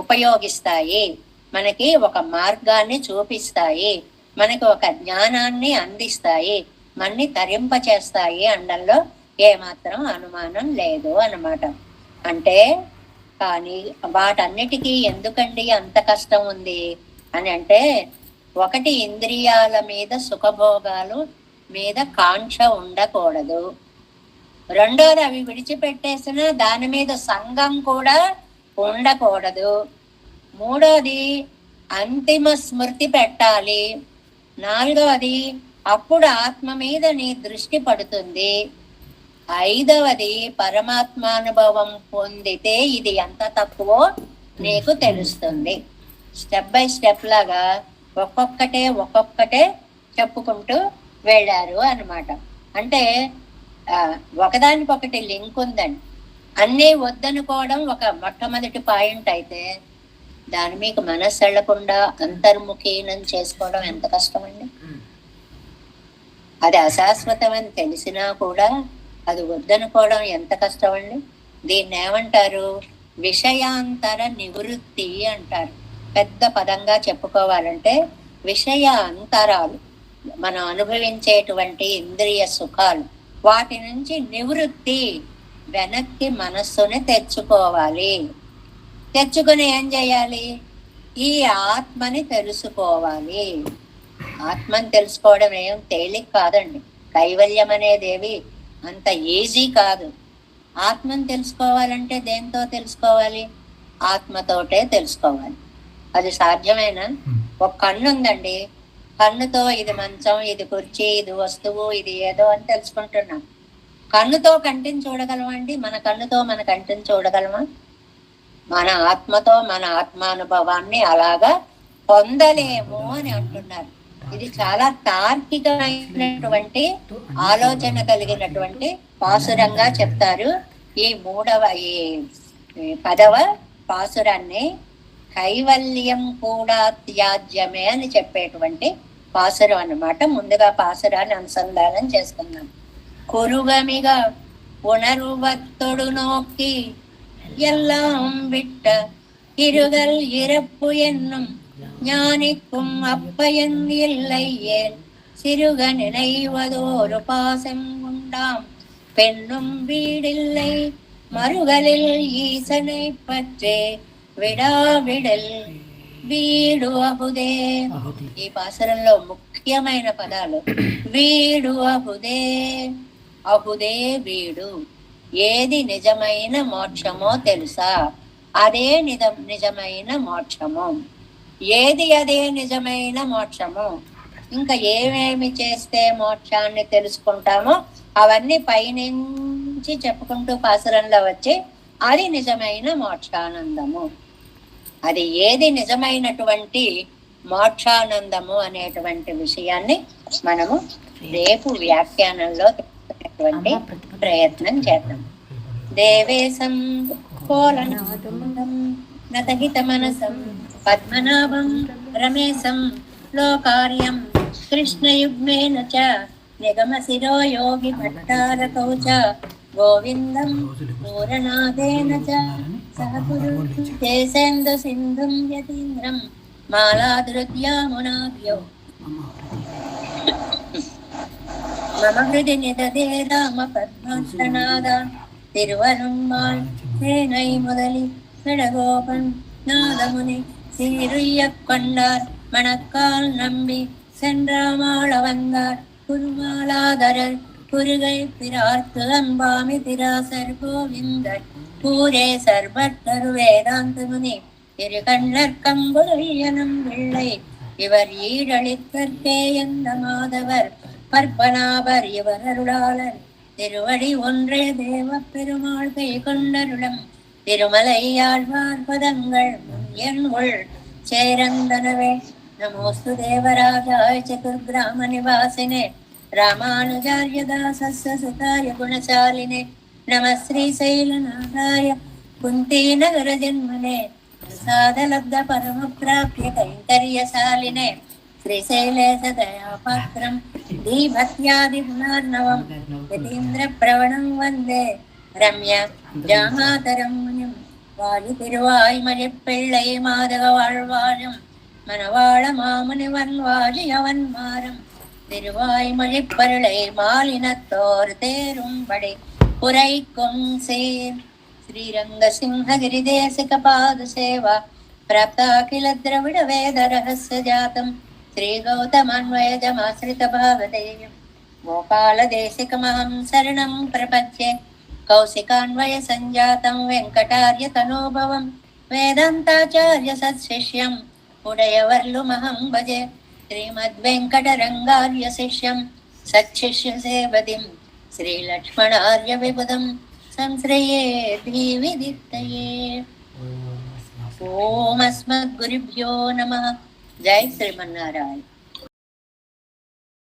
ఉపయోగిస్తాయి, మనకి ఒక మార్గాన్ని చూపిస్తాయి, మనకి ఒక జ్ఞానాన్ని అందిస్తాయి, మన్ని తరింపచేస్తాయి అనడంలో ఏమాత్రం అనుమానం లేదు అన్నమాట. అంటే కానీ వాటన్నిటికీ ఎందుకండి అంత కష్టం ఉంది అని అంటే, ఒకటి ఇంద్రియాల మీద సుఖభోగాలు మీద కాంక్ష ఉండకూడదు, రెండోది అవి విడిచిపెట్టేసిన దాని మీద సంఘం కూడా ఉండకూడదు, మూడోది అంతిమ స్మృతి పెట్టాలి, నాలుగవది అప్పుడు ఆత్మ మీద నీ దృష్టి పడుతుంది, ఐదవది పరమాత్మానుభవం పొందితే ఇది ఎంత తక్కువో నీకు తెలుస్తుంది. స్టెప్ బై స్టెప్ లాగా ఒక్కొక్కటే చెప్పుకుంటూ వెళ్ళారు అన్నమాట. అంటే ఒకదానికొకటి లింక్ ఉందండి. అన్నీ వద్దనుకోవడం ఒక మొట్టమొదటి పాయింట్ అయితే, దాని మీకు మనస్సు వెళ్లకుండా అంతర్ముఖీనం చేసుకోవడం ఎంత కష్టం అండి. అది అశాశ్వతం అని తెలిసినా కూడా అది వద్దనుకోవడం ఎంత కష్టం అండి. దీన్ని ఏమంటారు? విషయాంతర నివృత్తి అంటారు. పెద్ద పదంగా చెప్పుకోవాలంటే విషయ అంతరాలు, మనం అనుభవించేటువంటి ఇంద్రియ సుఖాలు, వాటి నుంచి నివృత్తి, వెనక్కి మనస్సుని తెచ్చుకోవాలి. తెచ్చుకుని ఏం చేయాలి? ఈ ఆత్మని తెలుసుకోవాలి. ఆత్మని తెలుసుకోవడం ఏం తేలిక కాదండి. కైవల్యం అనేదేవి అంత ఈజీ కాదు. ఆత్మని తెలుసుకోవాలంటే దేంతో తెలుసుకోవాలి? ఆత్మతోటే తెలుసుకోవాలి. అది సాధ్యమేనా? ఒక కన్ను ఉందండి, కన్నుతో ఇది మంచం, ఇది కుర్చీ, ఇది వస్తువు, ఇది ఏదో అని తెలుసుకుంటున్నాం. కన్నుతో కంటిని చూడగలమండి? మన కన్నుతో మన కంటిని చూడగలమా? మన ఆత్మతో మన ఆత్మానుభవాన్ని అలాగా పొందలేము అని అంటున్నారు. ఇది చాలా తార్కికమైనటువంటి ఆలోచన కలిగినటువంటి పాసురంగా చెప్తారు. ఈ 10వ పాసురాన్ని కైవల్యం కూడా త్యాజ్యమే అని చెప్పేటువంటి పాసురం అన్నమాట. ముందుగా పాసురాన్ని అనుసంధానం చేసుకుందాం. కురుగమిగా ఉణరువత్తొడు నోక్కి எல்லாம் விட்ட இருகல் இறப்பு என்னும் ஞானிக்கும் அப்பயன் இல்லை ஏன் சிறுக நினைவதோரு பாசம் உண்டாம் பெண்ணும் வீடில்லை மறுகளில் ஈசனை பற்றே విడావిడల్ వీడు అహుదే. ఈ పాసరంలో ముఖ్యమైన పదాలు వీడు అహుదే. అహుదే వీడు. ఏది నిజమైన మోక్షమో తెలుసా? అదే నిజమైన మోక్షము. ఏది అదే నిజమైన మోక్షము? ఇంకా ఏమేమి చేస్తే మోక్షాన్ని తెలుసుకుంటామో అవన్నీ పైనుంచి చెప్పుకుంటూ పాసురంలో వచ్చి అది నిజమైన మోక్షానందము. అది ఏది నిజమైనటువంటి మోక్షానందము అనేటువంటి విషయాన్ని మనము రేపు వ్యాఖ్యానంలో తెలుసుకునేటువంటి ప్రయత్నం చేద్దాం. దేవేశం కోలనాదం నతహిత మనసం పద్మనాభం రమేశం లోకార్యం కృష్ణయుగ్మేన చ నిగమ శిరో యోగి భట్టారకౌ చ గోవిందం పూరనాదేన చ సహకురు దేశేందు సింధుం యతీంద్రం మాలాదృత్యామునాభ్యో మమ హృది నిదదే రామ పద్మాసనాద తిరువరుణ్మాల్ సేనై முதலி நடகோபன் நாதமுனி சீருய்ய கொண்டார் மணக்கால் நம்பி சென்றாமாள வந்தார் குருமாலாதரர் குருகை பிரார்த்து அம்பாமி திராசர் கோவிந்தர் பூரே சர்வட்டரு வேதாந்த முனி இரு கண்ணர் கம்புரையனும் பிள்ளை இவர் ஈடளித்தற்கே எந்த மாதவர் பற்பனாவர் இவர் அருளாளர் திருவடி ஒன்றே தேவ பெருமாள் கை கொண்டருளம் திருமலையாழ்வார் பதங்கள் என் உள் சேரந்தனவே. நமோஸ்து தேவராஜாய சதுர்கிராம நிவாசினே రామానుజార్య దాసస్య సుతాయ గుణశాలినే నమః శ్రీశైలనాథాయ కుంతీనగర జన్మనే ప్రసాదలబ్ధ పరమప్రాప్య కైంకర్యశాలినే శ్రీశైలేశ దయాపాత్రం దీభక్త్యాది గుణార్ణవం యతీంద్ర ప్రవణం వందే రమ్య జామాతరం మునిం வாழி திருவாய்மொழி பிள்ளை மாதக வாழ்வாழும் மணவாள மாமுனிவன் வாழி அவன் மாறும் திருவாய்மொழி பருளை மாலினத்தோர் தேரும்படி புரைக்கும் சேர் ஸ்ரீரங்க சிம்ஹகிரி தேசிக பாத சேவா प्राप्ताखिल द्रविड वेद रहस्य जातम श्री गौतमान्वयजमाश्रित भावदेयं गोपाल देशिकमहं शरणं प्रपद्ये कौशिकान्वय संजातं वेंकटार्य तनोभवं वेदांताचार्य सत्शिष्यं उडयवर्लुमहं भजे श्रीमद्वेंकटरंगार्य शिष्यं सत्शिष्य सेवतिं श्रीलक्ष्मणार्य विबुधं संश्रये धीविदित्तये। ओम अस्मद्गुरुभ्यो नमः। जय श्रीमन्नारायण।